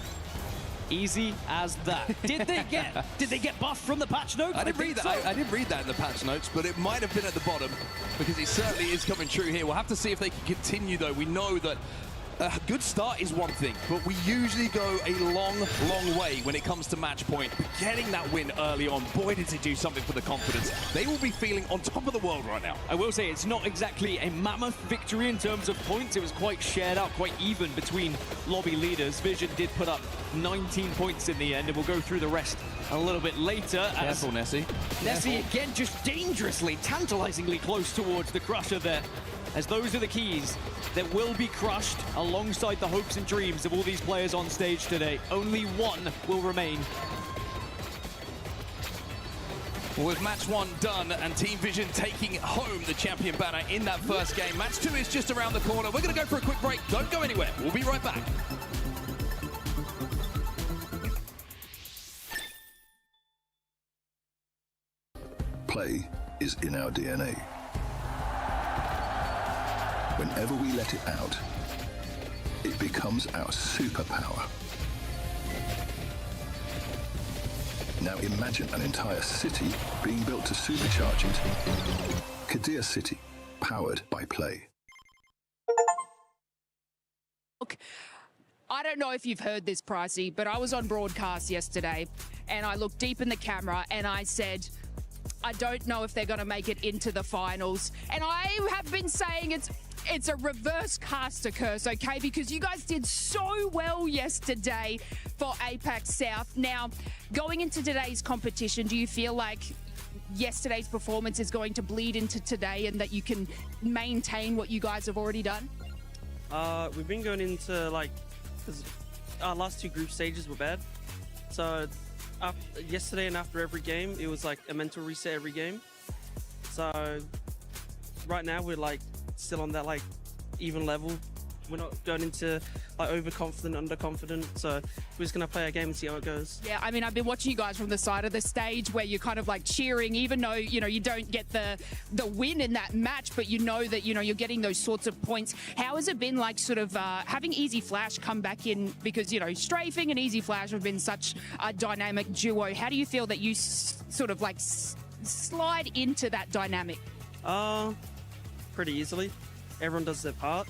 Easy as that. Did they get buffed from the patch notes?
I didn't read that. I didn't read that in the patch notes, but it might have been at the bottom because it certainly is coming true here. We'll have to see if they can continue, though. We know that a good start is one thing, but we usually go a long, long way when it comes to match point. Getting that win early on, boy, did it do something for the confidence. They will be feeling on top of the world right now.
I will say it's not exactly a mammoth victory in terms of points. It was quite shared out, quite even between lobby leaders. Vision did put up 19 points in the end, and we'll go through the rest a little bit later.
Careful, Nessie.
Nessie again just dangerously, tantalizingly close towards the Crusher there, as those are the keys that will be crushed alongside the hopes and dreams of all these players on stage today. Only one will remain.
Well, with match 1 done and Team Vision taking home the champion banner in that first game, match 2 is just around the corner. We're going to go for a quick break. Don't go anywhere. We'll be right back.
Play is in our DNA. Whenever we let it out, it becomes our superpower. Now imagine an entire city being built to supercharge it. Kadir City, powered by Play.
Look, I don't know if you've heard this, Pricey, but I was on broadcast yesterday and I looked deep in the camera and I said, I don't know if they're going to make it into the finals. And I have been saying it's a reverse caster curse, okay? Because you guys did so well yesterday for APAC South. Now, going into today's competition, do you feel like yesterday's performance is going to bleed into today and that you can maintain what you guys have already done?
We've been going into, like, 'cause our last 2 group stages were bad. So yesterday and after every game, it was like a mental reset every game. So right now we're like still on that like even level. We're not going into like overconfident, underconfident. So we're just gonna play our game and see how it goes.
Yeah, I mean, I've been watching you guys from the side of the stage where you're kind of like cheering, even though, you know, you don't get the win in that match, but you know that, you know, you're getting those sorts of points. How has it been like sort of having Easy Flash come back in? Because, you know, Strafing and Easy Flash have been such a dynamic duo. How do you feel that you sort of like slide into that dynamic?
Pretty easily. Everyone does their part.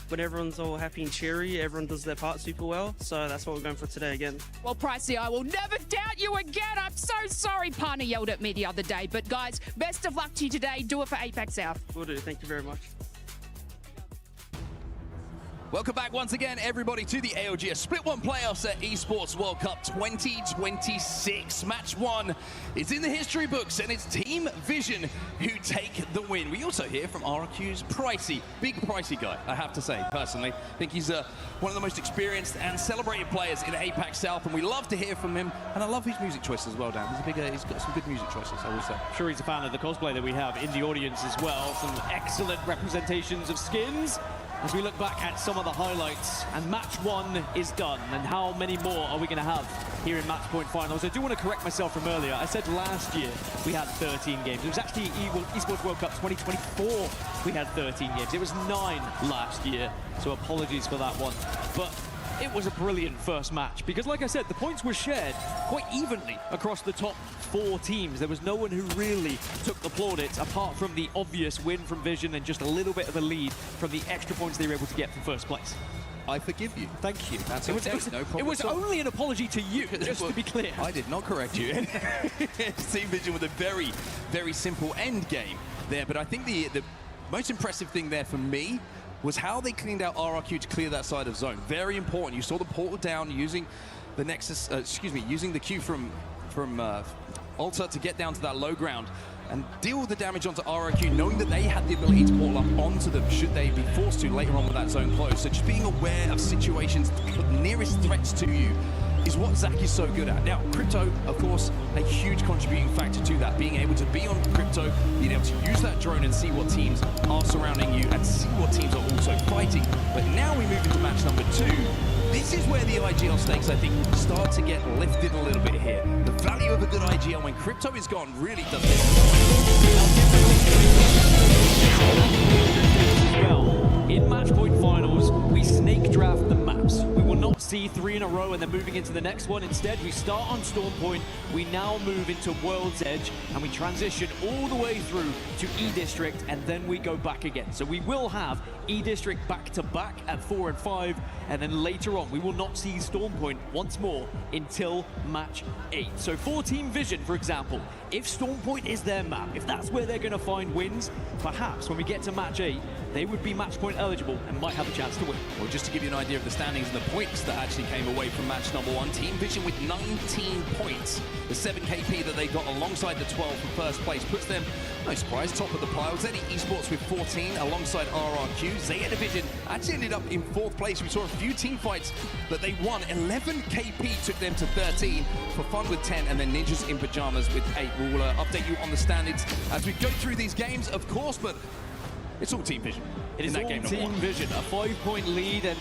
When everyone's all happy and cheery, everyone does their part super well. So that's what we're going for today again.
Well, Pricey, I will never doubt you again. I'm so sorry Pana yelled at me the other day. But guys, best of luck to you today. Do it for APAC South.
Will do. Thank you very much.
Welcome back once again, everybody, to the AOGS Split 1 playoffs at Esports World Cup 2026. Match 1 is in the history books, and it's Team Vision who take the win. We also hear from RRQ's Pricey. Big Pricey guy, I have to say, personally. I think he's one of the most experienced and celebrated players in APAC South, and we love to hear from him. And I love his music choices as well, Dan. He's got some good music choices, I will say.
I'm sure he's a fan of the cosplay that we have in the audience as well. Some excellent representations of skins. As we look back at some of the highlights, and match 1 is done, and how many more are we going to have here in match point finals? I do want to correct myself from earlier. I said last year we had 13 games. It was actually Esports World Cup 2024 we had 13 games. It was 9 last year, so apologies for that one. But it was a brilliant first match because, like I said, the points were shared quite evenly across the top 4 teams. There was no one who really took the plaudits apart from the obvious win from Vision and just a little bit of a lead from the extra points they were able to get from first place.
I forgive you.
Thank you.
That's
no problem. It was only an apology to you, just to be clear.
I did not correct you. Team Vision with a very, very simple end game there, but I think the most impressive thing there for me was how they cleaned out RRQ to clear that side of zone. Very important. You saw the portal down using the Nexus, using the Q from Alta to get down to that low ground and deal with the damage onto RRQ, knowing that they had the ability to portal up onto them should they be forced to later on with that zone closed. So just being aware of situations, the nearest threats to you, is what Zach is so good at. Now, Crypto, of course, a huge contributing factor to that, being able to be on Crypto, being able to use that drone and see what teams are surrounding you and see what teams are also fighting. But now we move into match number 2. This is where the IGL stakes, I think, start to get lifted a little bit here. The value of a good IGL when Crypto is gone really does
In match point finals, we snake draft the maps. We will not see 3 in a row and then moving into the next one. Instead, we start on Storm Point, we now move into World's Edge, and we transition all the way through to E-District, and then we go back again. So we will have E-District back-to-back at 4 and 5, and then later on, we will not see Storm Point once more until match 8. So for Team Vision, for example, if Storm Point is their map, if that's where they're going to find wins, perhaps when we get to match 8, they would be match point eligible and might have a chance to win.
Well, just to give you an idea of the standings and the points that actually came away from match number 1, Team Vision with 19 points. The 7 KP that they got alongside the 12 for first place puts them, no surprise, top of the pile. Zeddy Esports with 14 alongside RRQ. Zeta Division actually ended up in 4th place. We saw a few team fights that they won. 11 KP took them to 13, For Fun with 10, and then Ninjas in Pajamas with 8. We will update you on the standings as we go through these games, of course, but it's all Team Vision.
It is all Team Vision, a 5-point lead, and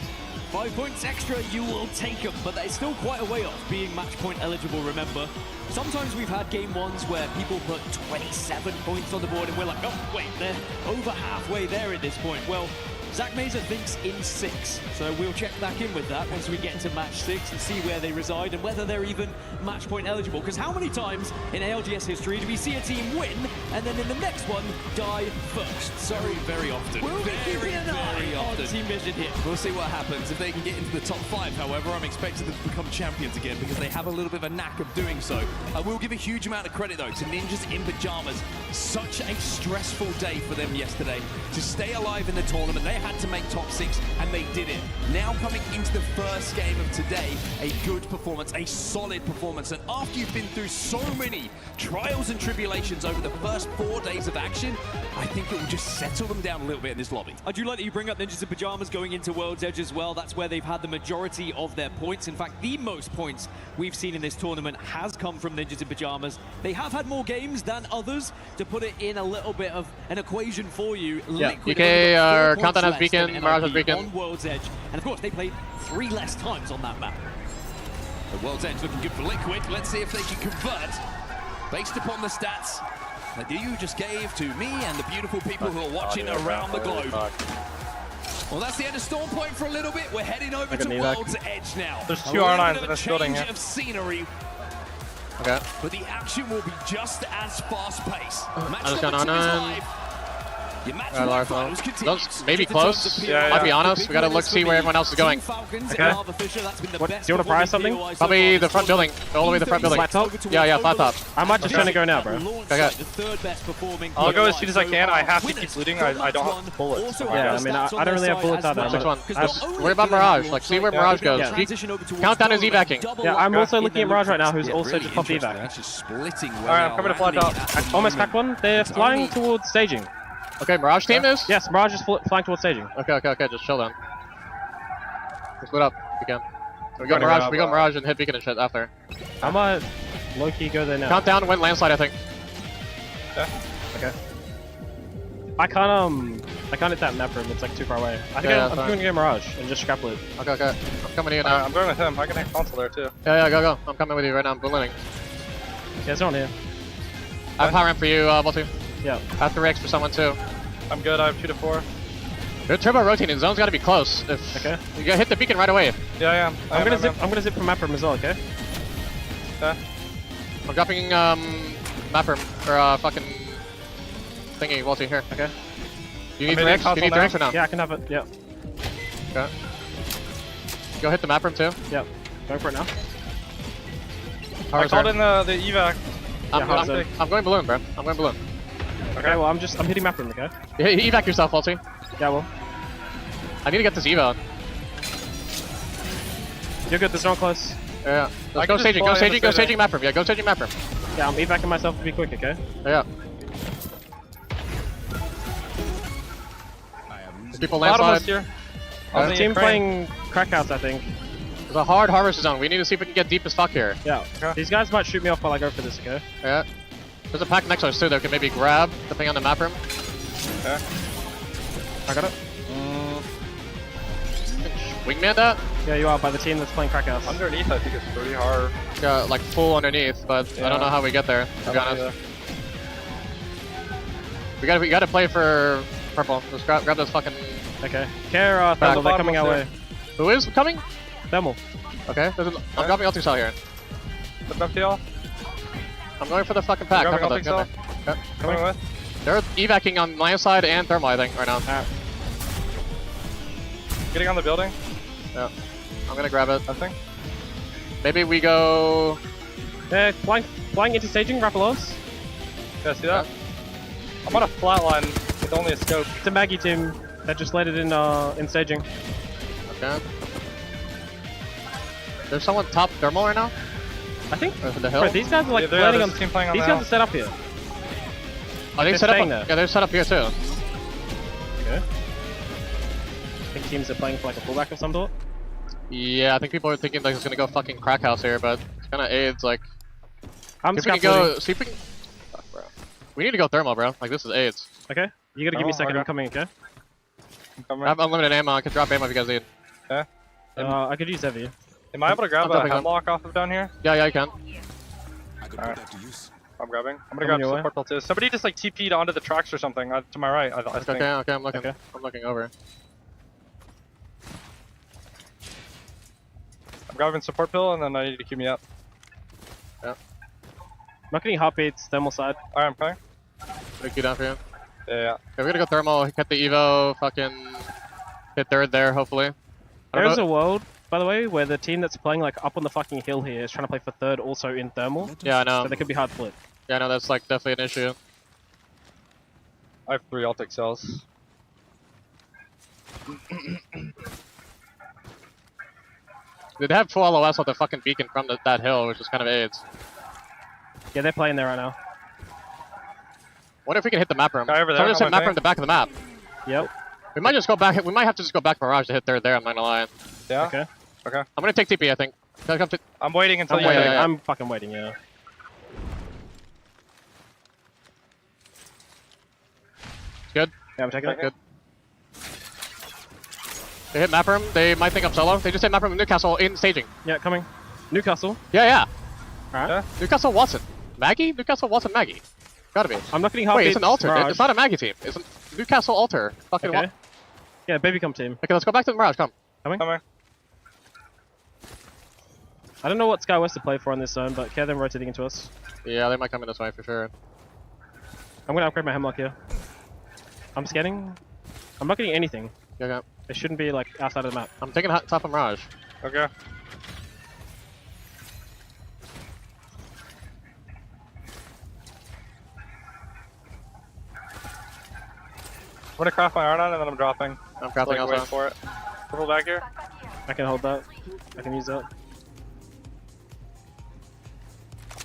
5 points extra, you will take them, but it's still quite a way off being match point eligible, remember. Sometimes we've had game ones where people put 27 points on the board and we're like, oh wait, they're over halfway there at this point. Well, Zach Mazer thinks in 6, so we'll check back in with that once we get into match 6 and see where they reside and whether they're even match point eligible. Because how many times in ALGS history do we see a team win and then in the next one die first? So
very often.
We'll be keeping an eye on Team Vision here.
We'll see what happens. If they can get into the top 5, however, I'm expecting them to become champions again because they have a little bit of a knack of doing so. I will give a huge amount of credit, though, to Ninjas in Pajamas. Such a stressful day for them yesterday. To stay alive in the tournament, they had to make top 6, and they did it. Now coming into the first game of today, a good performance, a solid performance. And after you've been through so many trials and tribulations over the first 4 days of action, I think it will just settle them down a little bit in this lobby.
I do like that you bring up Ninjas in Pajamas going into World's Edge as well. That's where they've had the majority of their points. In fact, the most points we've seen in this tournament has come from Ninjas in Pajamas. They have had more games than others. To put it in a little bit of an equation for you,
yeah,
Liquid
UK Countdown has Beacon, Mirage has Beacon.
On World's Edge. And of course, they played 3 less times on that map.
The World's Edge looking good for Liquid. Let's see if they can convert based upon the stats that you just gave to me and the beautiful people who are watching around the globe. Well, that's the end of Storm Point for a little bit. We're heading over to World's Edge now.
There's 2 R9s in this building here.
Of scenery.
Okay.
But the action will be just as fast-paced. Match
number 2 is live. Maybe close. Might be on us. We gotta look, see where everyone else is going.
Okay. What, do you want to prize something?
Probably the front building. All the way to the front building.
Flat top?
Yeah, flat top.
I might just trying to go now, bro.
Okay.
I'll go as soon as I can. I have to keep looting. I don't have bullets. So
yeah, I mean, I don't really have bullets out there. Worry about Mirage. Like, see where Mirage goes. Countdown is evacing.
Yeah, I'm also looking at Mirage right now, who's also just popped evac. Alright, I'm coming to flat top. I almost cracked one. They're flying towards staging.
Okay, Mirage team is?
Yes, Mirage is flying towards staging.
Okay, just chill down. Just split up, if you can. We go Mirage and hit Beacon and shit after.
I might low-key go there now.
Countdown went landslide, I think.
Yeah. Okay. I can't hit that map room, it's like too far away. I think I'm going to get Mirage and just scrap loot.
Okay. I'm coming in now.
I'm going with him, I can hit console there too.
Yeah, go. I'm coming with you right now, I'm balloning.
Yeah, it's on here.
I have power ramp for you, Voltu.
Yeah.
I have 3x for someone too.
I'm good, I have 2 to 4.
Your turbo rotating zone's gotta be close.
Okay.
You gotta hit the beacon right away.
Yeah. I'm gonna zip from map room as well, okay?
Okay. I'm dropping map room or fucking thingy, Voltu here.
Okay.
You need 3x? You need 3x or no?
Yeah, I can have it, yeah.
Okay. Go hit the map room too?
Yeah. Going for it now.
I called in
the evac.
I'm going balloon, bro. I'm going balloon.
Okay, well I'm hitting map room, okay?
Yeah, evac yourself, Voltu.
Yeah, well.
I need to get this eval.
You're good, there's no one close.
Yeah. Let's go staging map room. Yeah, go staging map room.
Yeah, I'm evacing myself to be quick, okay?
Yeah. There's people landslide.
Here. The team playing Crackhouse, I think.
There's a hard harvest zone. We need to see if we can get deep as fuck here.
Yeah. Okay. These guys might shoot me off while I go for this, okay?
Yeah. There's a pack next to us too that we can maybe grab, depending on the map room.
Okay. I got it.
Wingman that?
Yeah, you are, by the team that's playing Crackhouse.
Underneath, I think it's pretty hard.
Yeah, like full underneath, but I don't know how we get there, to be honest. We gotta play for purple. Let's grab those fucking...
Okay. Care, Thermal, they're coming our way.
Who is coming?
Thermal.
Okay, I'm dropping ulti cell here.
What's up to y'all?
I'm going for the fucking pack.
Coming with?
They're evacing on my side and thermal, I think, right now.
Getting on the building?
Yeah. I'm gonna grab it.
I think.
Maybe we go...
They're flying into staging, Rappalos.
Yeah, see that? I'm on a flat line with only a scope.
It's a Maggie team. They just let it in staging.
Okay. There's someone top thermal right now?
I think.
The hill?
Bro, these guys are like
there's
on.
a team playing on
These
the
guys
hill.
are set up here.
Are they
They're
set up?
staying there.
Yeah, they're set up here too.
Okay. I think teams are playing for like a fullback of some sort.
Yeah, I think people are thinking like it's gonna go fucking crack house here, but it's kind of AIDS. Like,
I'm
if we can go, see if we can. Fuck, bro. We need to go thermal, bro. Like this is AIDS.
Okay. You gotta give me a second. I'm coming. Okay.
I have unlimited ammo. I can drop ammo if you guys need.
Okay.
I could use heavy.
Am I able to grab
I'm
a
dropping
hemlock off of down here?
Yeah, you can.
Alright. I'm grabbing. I'm gonna
Coming
grab
your way.
support belt too. Somebody just like TP'd onto the tracks or something. To my right, I think.
Okay, I'm looking.
Okay.
I'm looking over.
I'm grabbing support pill and then I need to keep me up.
Yeah.
I'm not getting heartbeats. Thermal side.
Alright, I'm coming.
Take you down for you.
Yeah.
Okay, we're gonna go thermal. Get the Evo. Fucking hit third there. Hopefully.
There's a world, by the way, where the team that's playing like up on the fucking hill here is trying to play for third, also in thermal.
Yeah, I know.
So they could be hard split.
Yeah, I know. That's like definitely an issue.
I have 3 Altic cells.
They'd have full LOS on the fucking beacon from that hill, which is kind of AIDS.
Yeah, they're playing there right now.
What if we can hit the map room?
Guy over there,
Someone just
on
hit
my
map room
thing.
the back of the map.
Yep.
We might just go back. We might have to just go back Mirage to hit third there. I'm not gonna lie.
Yeah?
Okay.
Okay.
I'm gonna take TP. I think. Can I come to?
I'm waiting until
I'm
you
waiting.
yeah.
I'm fucking waiting. Yeah.
Good.
Yeah, I'm taking it.
Good. They hit map room. They might think I'm solo. They just hit map room Newcastle in staging.
Yeah, coming. Newcastle.
Yeah, yeah.
Alright.
Yeah.
Newcastle Watson. Maggie? Newcastle Watson Maggie. Gotta be.
I'm not getting
Wait,
heartbeats.
it's an alter.
Mirage.
It's not a Maggie team. It's a Newcastle alter. Fucking
Okay. Yeah, baby come team.
Okay, let's go back to the Mirage. Come.
Coming.
Coming.
I don't know what Sky West to play for on this zone, but okay, them rotating into us.
Yeah, they might come in this way for sure.
I'm gonna upgrade my hemlock here. I'm scanning. I'm not getting anything.
Yeah, okay.
It shouldn't be like outside of the map.
I'm taking top of Mirage.
Okay. I'm gonna craft my Arnon and then I'm dropping.
I'm crafting
Like,
also.
wait for it. Purple back here.
I can hold that. I can use that.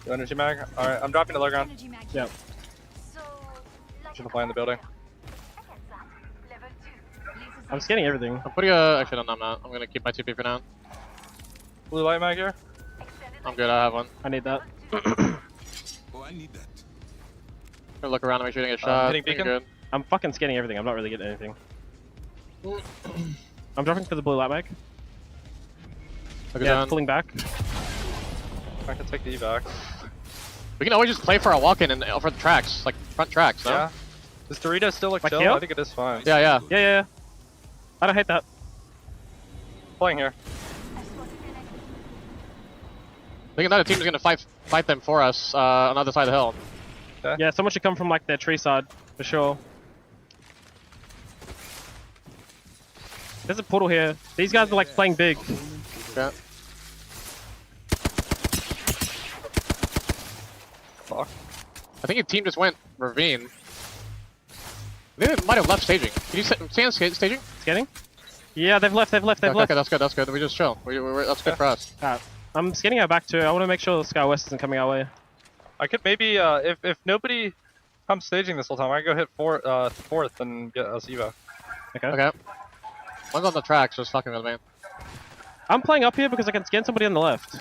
The energy mag. Alright, I'm dropping to low ground.
Yep.
Should play in the building.
I'm scanning everything.
I'm putting a. Actually, no, I'm not. I'm gonna keep my TP for now.
Blue light mag here.
I'm good. I have one.
I need that.
Oh, I need that.
Gonna look around and make sure you get a shot.
hitting beacon.
Good.
I'm fucking scanning everything. I'm not really getting anything. I'm dropping for the blue light mag.
Look
Yeah,
down.
pulling back.
I can take the evac.
We can always just play for our walk-in and over the tracks, like front tracks, no?
Yeah. Does Dorito still look
Like
chill?
here?
I think it is fine.
Yeah, yeah.
Yeah, yeah, yeah. I don't hate that.
Playing here.
I think another team is gonna fight them for us on the other side of the hill.
Yeah, someone should come from like their tree side for sure. There's a portal here. These guys are like playing big.
Okay.
Fuck.
I think your team just went ravine. I think they might have left staging. Can you stand staging?
Scanning? Yeah, they've left.
Okay, that's good. That's good. We just chill. That's good for us.
Alright. I'm scanning our back too. I want to make sure Sky West isn't coming our way.
I could maybe, if nobody comes staging this whole time, I can go hit fourth and get us evac.
Okay.
Okay. One's on the tracks, just fucking with me.
I'm playing up here because I can scan somebody on the left.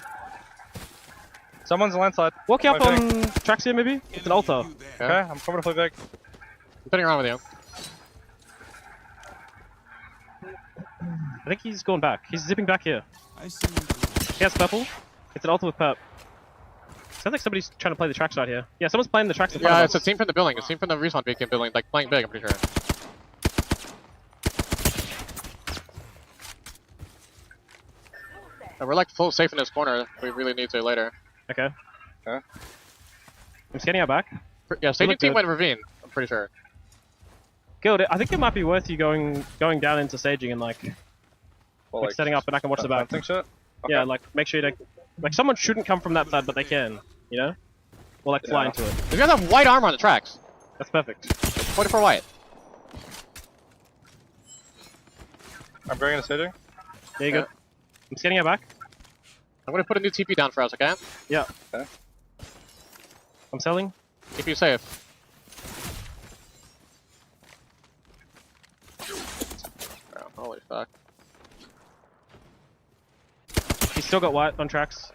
Someone's landslide.
Walking up
My
on tracks here, maybe? It's an altar.
Okay, I'm coming to play big.
I'm turning around with you.
I think he's going back. He's zipping back here.
I see.
He has purple. It's an altar with perp. Sounds like somebody's trying to play the tracks right here. Yeah, someone's playing the tracks in front
Yeah,
of
it's a
us.
team from the building. It's a team from the respawn beacon building, like playing big, I'm pretty sure. We're like full safe in this corner. We really need to later.
Okay.
Okay.
I'm scanning our back.
Yeah, staging
look
team
good.
went ravine, I'm pretty sure.
Guild, I think it might be worth you going down into staging and like
Well,
setting up, and I can watch the back.
fencing shit? Okay.
Yeah, like make sure you don't. Like someone shouldn't come from that side, but they can. You know? Or like fly
Yeah.
into it.
These guys have white armor on the tracks.
That's perfect.
44 white.
I'm going into staging.
Yeah, you good. I'm scanning it back.
I'm gonna put a new TP down for us, okay?
Yeah.
Okay.
I'm selling.
TP safe. Oh, holy fuck.
He's still got white on tracks.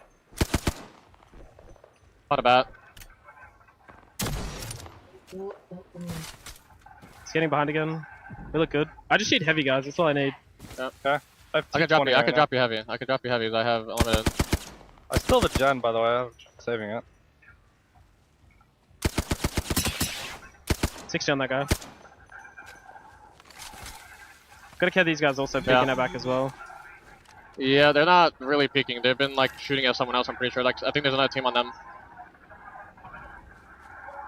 Not a bat.
Scanning behind again. We look good. I just need heavy, guys. That's all I need.
Yeah.
Okay.
I can drop you. I can drop you heavy. I can drop you heavy. I have unlimited.
I still have a gen, by the way. I'm saving it.
60 on that guy. Gotta care these guys also peeking our back as well.
Yeah, they're not really peeking. They've been like shooting at someone else. I'm pretty sure. Like I think there's another team on them.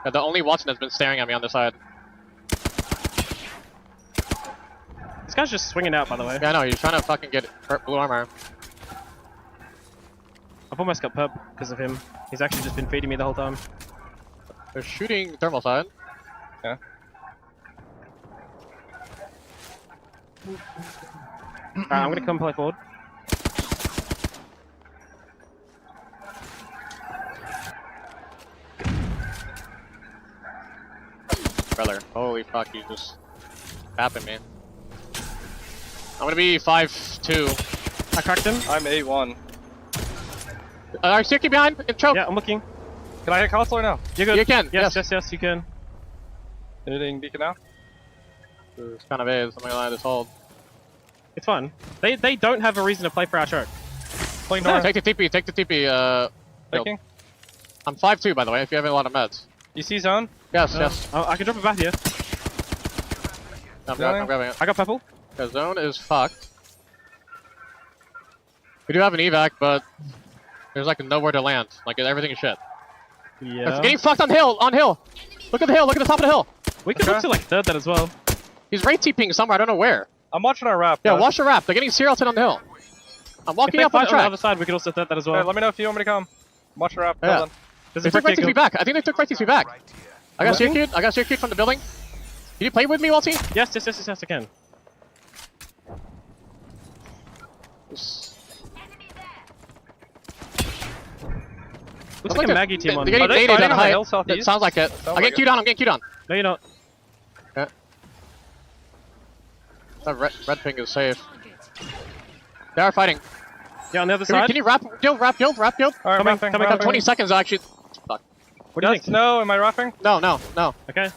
Yeah, the only Watson has been staring at me on this side.
This guy's just swinging out, by the way.
Yeah, I know. He's trying to fucking get blue armor.
I've almost got perp because of him. He's actually just been feeding me the whole time.
They're shooting thermal side.
Yeah.
Alright, I'm gonna come play forward.
Brother, holy fuck, you just tapping me. I'm gonna be 5-2.
I cracked him.
I'm 8-1.
I see you behind. Choke.
Yeah, I'm looking.
Can I hit console or no?
You're good.
You can.
Yes, you can.
Hitting beacon now?
It's kind of is. I'm not gonna lie, this hold.
It's fine. They don't have a reason to play for our choke.
Playing north.
Take the TP, take the TP,
Taking?
I'm 5-2 by the way, if you have a lot of meds.
You see zone?
Yes, yes.
I can drop it back here.
I'm grabbing it.
I got purple.
The zone is fucked. We do have an evac, but there's like nowhere to land. Like everything is shit.
Yeah.
It's getting fucked on hill, Look at the hill, look at the top of the hill.
We can look to like third that as well.
He's right TPing somewhere, I don't know where.
I'm watching our wrap.
Yeah, watch the wrap. They're getting Serialton on the hill. I'm walking up on the
On
track.
the other side, we could also third that as well.
Okay, let me know if you want me to come. I'm watching our wrap.
Yeah.
Hold on.
They took right TP back. I think they took right TP back. I got Syracuse. I got Syracuse from the building. Can you play with me, Walty?
Yes, I can. Looks like a Maggie team on.
They're getting dated on height. It sounds like it. I'm getting queued on. I'm getting queued on.
No, you're not.
Yeah. That red ping is safe. They are fighting.
Yeah, on the other side.
Can you wrap guild? Wrap guild?
Coming.
20 seconds actually. Fuck.
What do you think?
No, am I wrapping?
No.
Okay.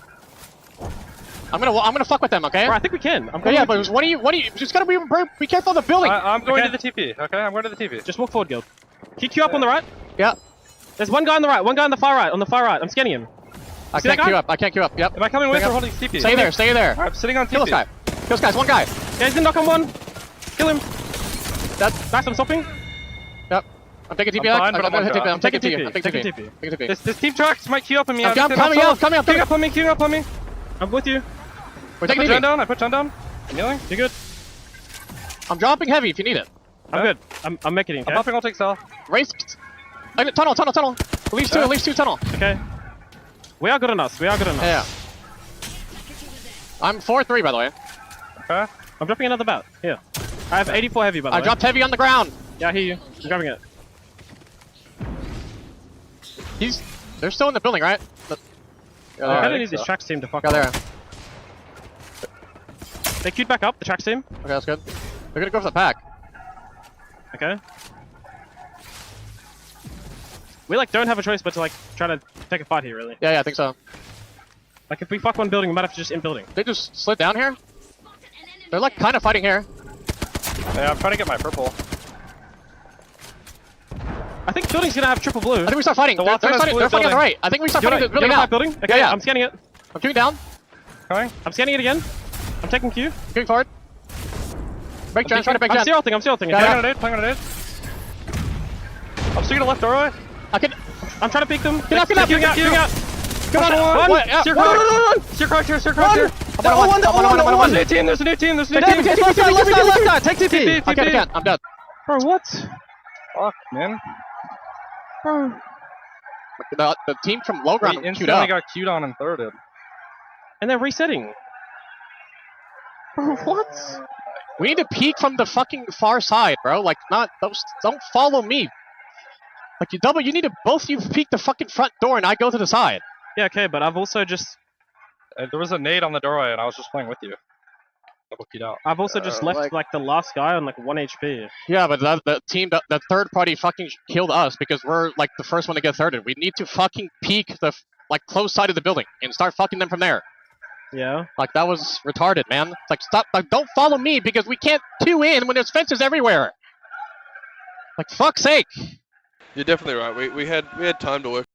I'm gonna fuck with them, okay?
Bro, I think we can.
Yeah, but what do you just gotta be careful of the building.
I'm going to the TP, okay? I'm going to the TP.
Just walk forward, guild. Can you queue up on the right?
Yeah.
There's one guy on the right, one guy on the far right, I'm scanning him.
I can't queue up, yep.
Am I coming with or holding TP?
Stay there.
I'm sitting on TP.
Kill this guy, one guy.
Yeah, he's gonna knock on one. Kill him. That's I'm stopping.
Yep. I'm taking TP. I'm taking TP.
This team tracks might queue up on me.
I'm coming up.
Queuing up on me.
I'm with you.
We're taking TP.
I put John down. I'm healing.
You're good.
I'm dropping heavy if you need it.
I'm good. I'm making it. Okay?
I'm popping, I'll take cell.
Race. Tunnel. At least two tunnel.
Okay. We are good enough.
Yeah. I'm 4-3 by the way.
Okay.
I'm dropping another bat. Here. I have 84 heavy by the way.
I dropped heavy on the ground.
Yeah, I hear you. I'm grabbing it.
They're still in the building, right?
I kind of need this tracks team to fuck
up.
there. They queued back up, the tracks team.
Okay, that's good. They're gonna go for the pack.
Okay. We like don't have a choice but to like try to take a fight here, really.
Yeah, I think so.
Like if we fuck one building, we might have to just in building.
They just slid down here. They're like kind of fighting here.
Yeah, I'm trying to get my purple.
I think building's gonna have triple blue.
I think we start fighting. They're fighting on the right. I think we start fighting the building now.
Building? Okay,
yeah.
I'm scanning it.
I'm queuing down.
Coming.
I'm scanning it again. I'm taking Q.
Queuing forward. Break Jan, trying to break Jan.
I'm still ulting.
Playing on it. I'm sticking to left doorway.
I'm trying to peek them.
Get out.
Queuing out.
Come on.
Steer crouch here. There's a new team.
Take TP. I can't. I'm dead.
Bro, what?
Fuck, man.
Bro.
The team from low ground queued
instantly
up.
got queued on and thirded.
And they're resetting. Bro, what?
We need to peek from the fucking far side, bro. Like, don't follow me. Like, you need to both you peek the fucking front door and I go to the side.
Yeah, okay, but I've also just... there was a nade on the doorway and I was just playing with you. Double keyed out. I've also just left, like, the last guy on, like, 1 HP.
Yeah, but the third party fucking killed us because we're, like, the first one to get thirded. We need to fucking peek the, like, close side of the building and start fucking them from there.
Yeah?
Like, that was retarded, man. It's like, stop, like, don't follow me because we can't 2 in when there's fences everywhere. Like, fuck's sake.
You're definitely right. We had time to work.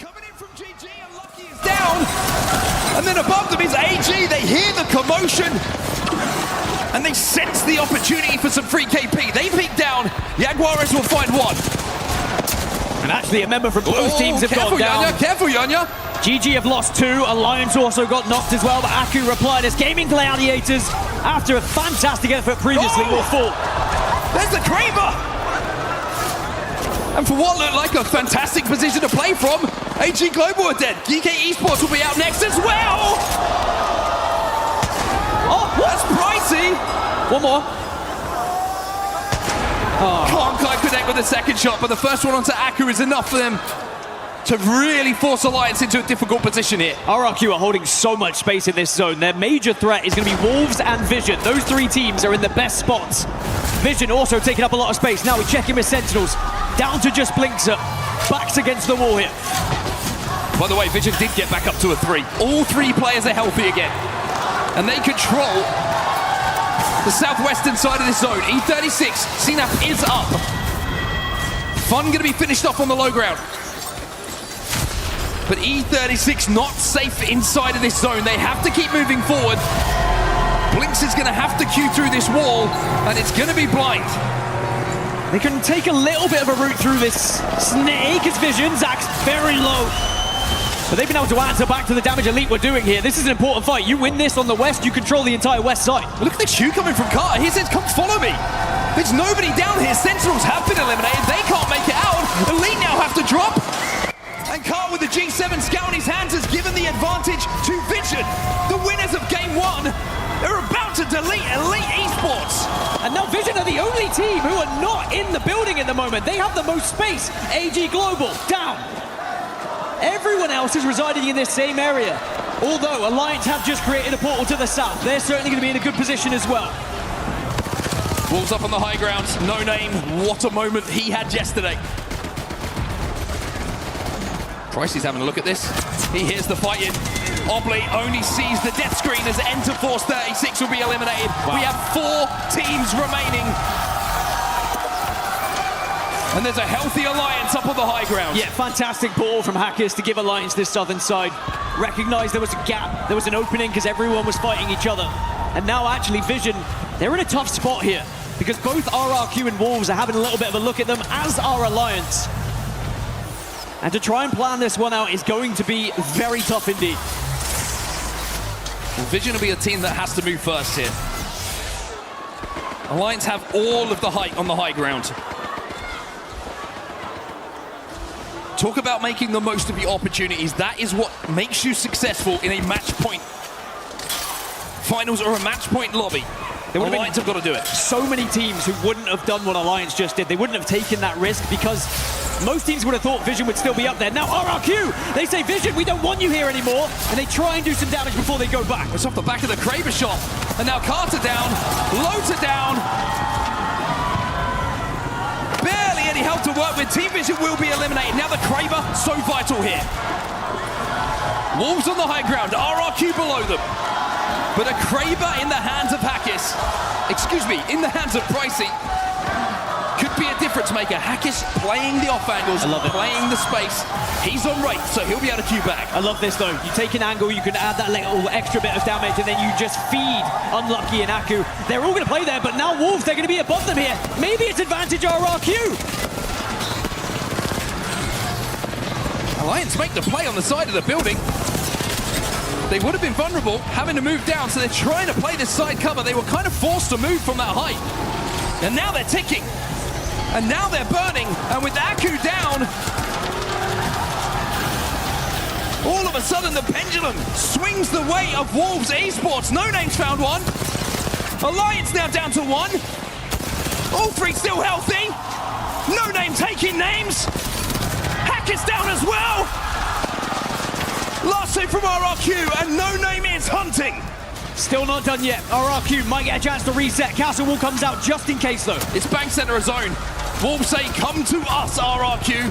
Coming in from GG, and Lucky is down. And then above them is AG. They hear the commotion. And they sense the opportunity for some free KP. They peek down. Jaguares will find one.
And actually a member from both teams have gone down.
Careful, Yanya.
GG have lost 2. Alliance also got knocked as well, but Aku replied as Gaming Gladiators, after a fantastic effort previously, will fall.
There's the Kraber. And for what looked like a fantastic position to play from, AG Global are dead. DK Esports will be out next as well. Oh, that's pricey.
One more.
Can't quite connect with the second shot, but the first one onto Aku is enough for them to really force Alliance into a difficult position here.
RRQ are holding so much space in this zone. Their major threat is going to be Wolves and Vision. Those 3 teams are in the best spots. Vision also taking up a lot of space. Now we check in with Sentinels. Down to just Blinkzer. Backs against the wall here.
By the way, Vision did get back up to a 3. All 3 players are healthy again. And they control the southwestern side of this zone. E36, CNAP is up. Fun going to be finished off on the low ground. But E36 not safe inside of this zone. They have to keep moving forward. Blinks is going to have to queue through this wall, and it's going to be blind.
They can take a little bit of a route through this snake as Vision. Zach's very low. But they've been able to answer back to the damage Elite were doing here. This is an important fight. You win this on the west, you control the entire west side.
Look at the Q coming from Carter. He says, come follow me. There's nobody down here. Sentinels have been eliminated. They can't make it out. Elite now have to drop. And Carter with the G7 scout in his hands has given the advantage to Vision. The winners of game 1. They're about to delete Elite Esports.
And now Vision are the only team who are not in the building at the moment. They have the most space. AG Global, down. Everyone else is residing in this same area. Although Alliance have just created a portal to the south. They're certainly going to be in a good position as well.
Wolves up on the high ground. No name. What a moment he had yesterday. Pricey's having a look at this. He hears the fight in. Obley only sees the death screen as Enter Force 36 will be eliminated. Wow. We have 4 teams remaining. And there's a healthy Alliance up on the high ground.
Yeah, fantastic ball from Hackers to give Alliance this southern side. Recognized there was a gap, there was an opening because everyone was fighting each other. And now actually Vision, they're in a tough spot here because both RRQ and Wolves are having a little bit of a look at them, as are Alliance. And to try and plan this one out is going to be very tough indeed.
Well, Vision will be a team that has to move first here. Alliance have all of the height on the high ground. Talk about making the most of your opportunities. That is what makes you successful in a match point finals or a match point lobby. Alliance have got to do it.
So many teams who wouldn't have done what Alliance just did. They wouldn't have taken that risk because most teams would have thought Vision would still be up there. Now RRQ, they say, Vision, we don't want you here anymore. And they try and do some damage before they go back.
It's off the back of the Kraber shot. And now Carter down, Loads down. any help to work with. Team Vision will be eliminated. Now the Kraber, so vital here. Wolves on the high ground, RRQ below them. But a Kraber in the hands of Hackis, in the hands of Pricey, could be a difference maker. Hackis playing the off angles, playing the space. He's on Wraith, so he'll be able to queue back.
I love this though. You take an angle, you can add that little extra bit of damage, and then you just feed Unlucky and Aku. They're all going to play there, but now Wolves, they're going to be above them here. Maybe it's advantage RRQ.
Alliance make the play on the side of the building. They would have been vulnerable, having to move down, so they're trying to play this side cover. They were kind of forced to move from that height. And now they're ticking. And now they're burning. And with Aku down, all of a sudden the pendulum swings the way of Wolves Esports. No Name's found one. Alliance now down to one. All three still healthy. No Name taking names. Hackis down as well. Last hit from RRQ, and No Name is hunting.
Still not done yet. RRQ might get a chance to reset. Castle Wall comes out just in case though.
It's Bank Center a zone. Wolves say, come to us, RRQ.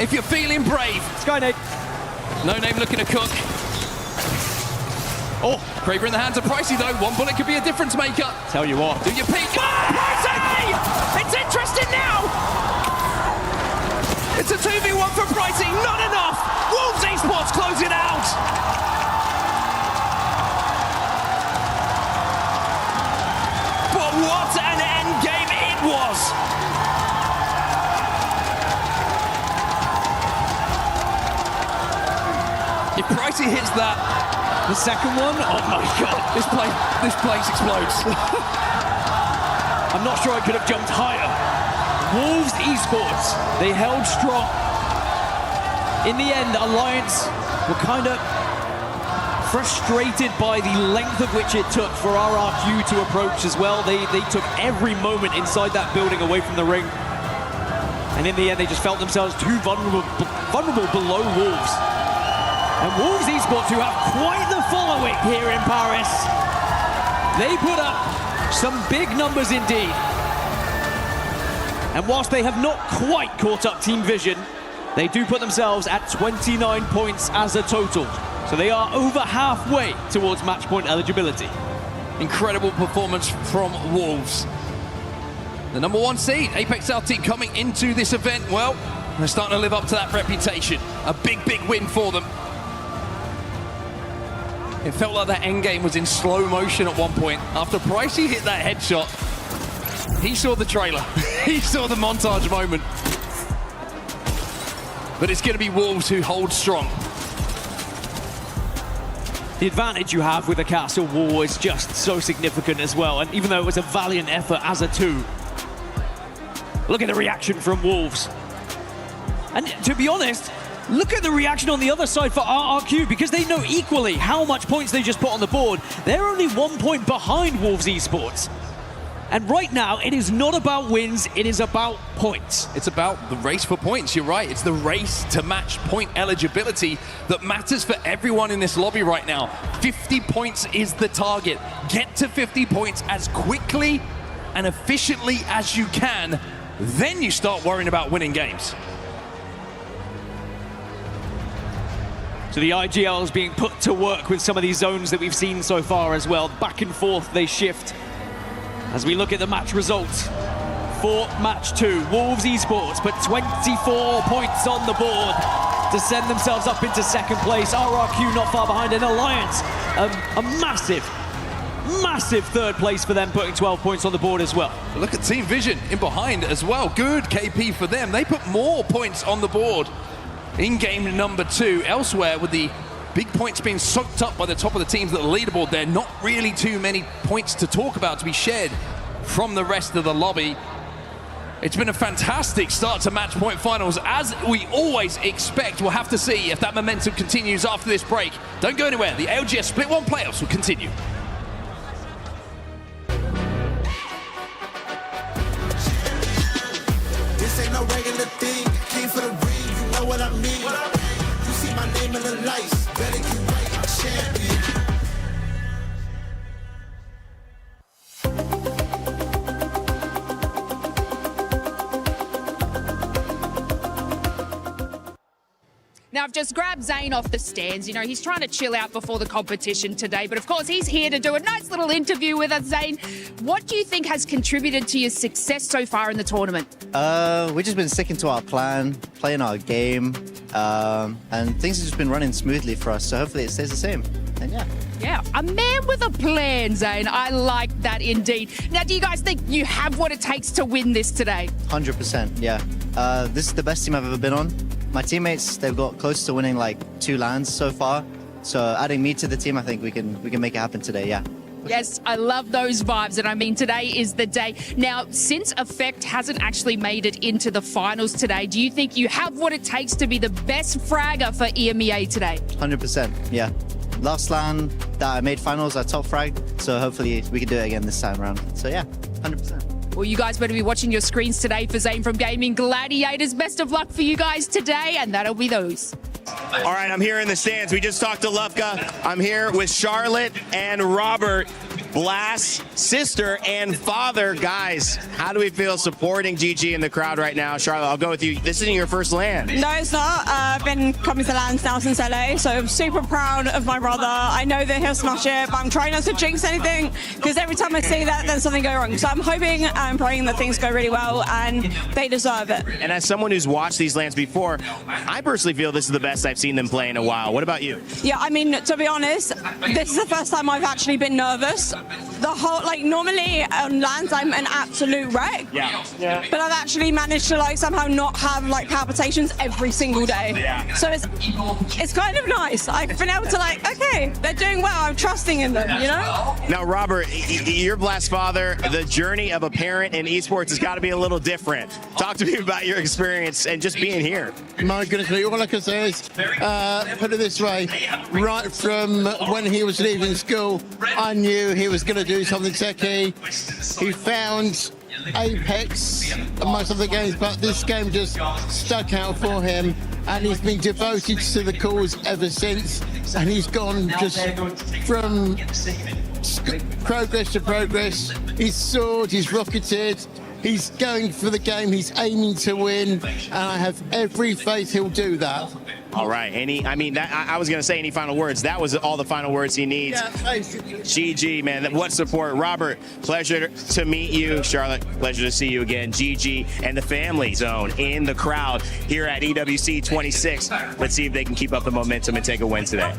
If you're feeling brave.
Skynade.
No Name looking to cook. Oh, Kraber in the hands of Pricey though. One bullet could be a difference maker.
Tell you what.
Do your peek. Oh, Pricey! It's interesting now. It's a 2v1 for Pricey, not enough. Wolves Esports close it out. But what an end game it was. If Pricey hits that,
the second one, oh my god,
this place explodes.
I'm not sure I could have jumped higher. Wolves Esports, they held strong. In the end, Alliance were kind of frustrated by the length of which it took for RRQ to approach as well. They took every moment inside that building away from the ring. And in the end, they just felt themselves too vulnerable below Wolves. And Wolves Esports, who have quite the following here in Paris, they put up some big numbers indeed. And whilst they have not quite caught up Team Vision, they do put themselves at 29 points as a total. So they are over halfway towards match point eligibility.
Incredible performance from Wolves. The number one seed, Apex South team coming into this event, well, they're starting to live up to that reputation. A big, big win for them. It felt like that endgame was in slow motion at one point. After Pricey hit that headshot, he saw the trailer. He saw the montage moment. But it's going to be Wolves who hold strong.
The advantage you have with a Castle Wall is just so significant as well. And even though it was a valiant effort as a two, look at the reaction from Wolves. And to be honest, look at the reaction on the other side for RRQ, because they know equally how much points they just put on the board. They're only 1 point behind Wolves Esports. And right now, it is not about wins, it is about points.
It's about the race for points, you're right. It's the race to match point eligibility that matters for everyone in this lobby right now. 50 points is the target. Get to 50 points as quickly and efficiently as you can. Then you start worrying about winning games.
So the IGL is being put to work with some of these zones that we've seen so far as well. Back and forth they shift. As we look at the match results for match 2, Wolves Esports put 24 points on the board to send themselves up into second place. RRQ not far behind, and Alliance, a massive third place for them, putting 12 points on the board as well.
Look at Team Vision in behind as well. Good KP for them. They put more points on the board in game number 2. Elsewhere, with the big points being soaked up by the top of the teams that are leaderboard, there are not really too many points to talk about to be shared from the rest of the lobby. It's been a fantastic start to match point finals, as we always expect. We'll have to see if that momentum continues after this break. Don't go anywhere. The ALGS Split 1 playoffs will continue.
This ain't no regular thing. Came for the ring, you know what I mean. You see my name in the lights. Better get right, I'm champion.
I've just grabbed Zane off the stands. You know, he's trying to chill out before the competition today. But of course, he's here to do a nice little interview with us. Zane, what do you think has contributed to your success so far in the tournament?
We've just been sticking to our plan, playing our game, and things have just been running smoothly for us. So hopefully it stays the same. And yeah.
Yeah, a man with a plan, Zane. I like that indeed. Now, do you guys think you have what it takes to win this today?
100%, yeah. This is the best team I've ever been on. My teammates, they've got close to winning like 2 LANs so far. So adding me to the team, I think we can make it happen today, yeah.
Yes, I love those vibes, and I mean, today is the day. Now, since Effect hasn't actually made it into the finals today, do you think you have what it takes to be the best fragger for EMEA today?
100%, yeah. Last LAN that I made finals, I top fragged, so hopefully we can do it again this time around. So yeah, 100%.
Well, you guys better be watching your screens today for Zane from Gaming Gladiators. Best of luck for you guys today, and that'll be those.
All right, I'm here in the stands. We just talked to Lufka. I'm here with Charlotte and Robert, Blast's sister and father. Guys, how do we feel supporting GG in the crowd right now? Charlotte, I'll go with you. This isn't your first LAN.
No, it's not. I've been coming to LANs now since LA, so I'm super proud of my brother. I know that he'll smash it, but I'm trying not to jinx anything, because every time I say that, then something goes wrong. So I'm hoping and praying that things go really well, and they deserve it.
And as someone who's watched these LANs before, I personally feel this is the best I've seen them play in a while. What about you?
Yeah, I mean, to be honest, this is the first time I've actually been nervous. The whole, like, normally on LANs I'm an absolute wreck.
Yeah.
But I've actually managed to, like, somehow not have, like, palpitations every single day.
Yeah.
So it's kind of nice. I've been able to, like, okay, they're doing well. I'm trusting in them, you know?
Now, Robert, you're Blast's father. The journey of a parent in esports has got to be a little different. Talk to me about your experience and just being here.
My goodness me, all I can say is, put it this way, right from when he was leaving school, I knew he was going to do something techie. He found Apex amongst other games, but this game just stuck out for him, and he's been devoted to the cause ever since, and he's gone just from progress to progress. He's soared, he's rocketed, he's going for the game, he's aiming to win, and I have every faith he'll do that.
All right. I was going to say any final words. That was all the final words he needs.
Yeah,
GG, man. What support. Robert, pleasure to meet you. Charlotte, pleasure to see you again. GG and the family zone in the crowd here at EWC 26. Let's see if they can keep up the momentum and take a win today.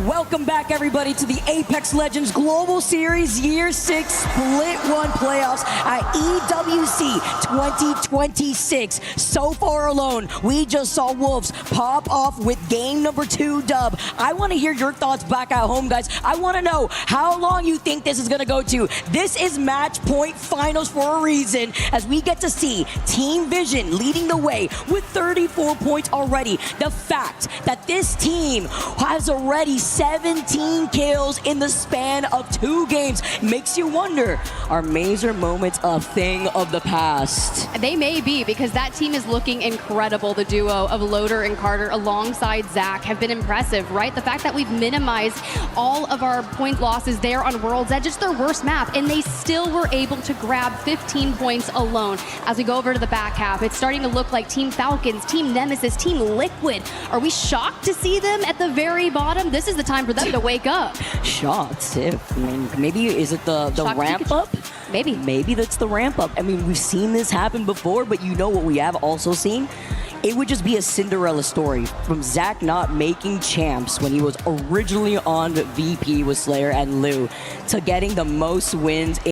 Welcome back, everybody, to the Apex Legends Global Series Year 6 Split 1 playoffs at EWC 2026. So far alone, we just saw Wolves pop off with game number 2 dub. I want to hear your thoughts back at home, guys. I want to know how long you think this is going to go to. This is match point finals for a reason, as we get to see Team Vision leading the way with 34 points already. The fact that this team has already 17 kills in the span of 2 games makes you wonder, are Mazer moments a thing of the past?
They may be, because that team is looking incredible. The duo of Loader and Carter alongside Zach have been impressive, right? The fact that we've minimized all of our point losses there on Worlds Edge, it's their worst map, and they still were able to grab 15 points alone. As we go over to the back half, it's starting to look like Team Falcons, Team Nemesis, Team Liquid. Are we shocked to see them at the very bottom? This is the time for them to wake up.
Shots, if, I mean, maybe is it the ramp up? Maybe that's the ramp up. I mean, we've seen this happen before, but you know what we have also seen? It would just be a Cinderella story from Zach not making champs when he was originally on VP with Slayer and Lou to getting the most wins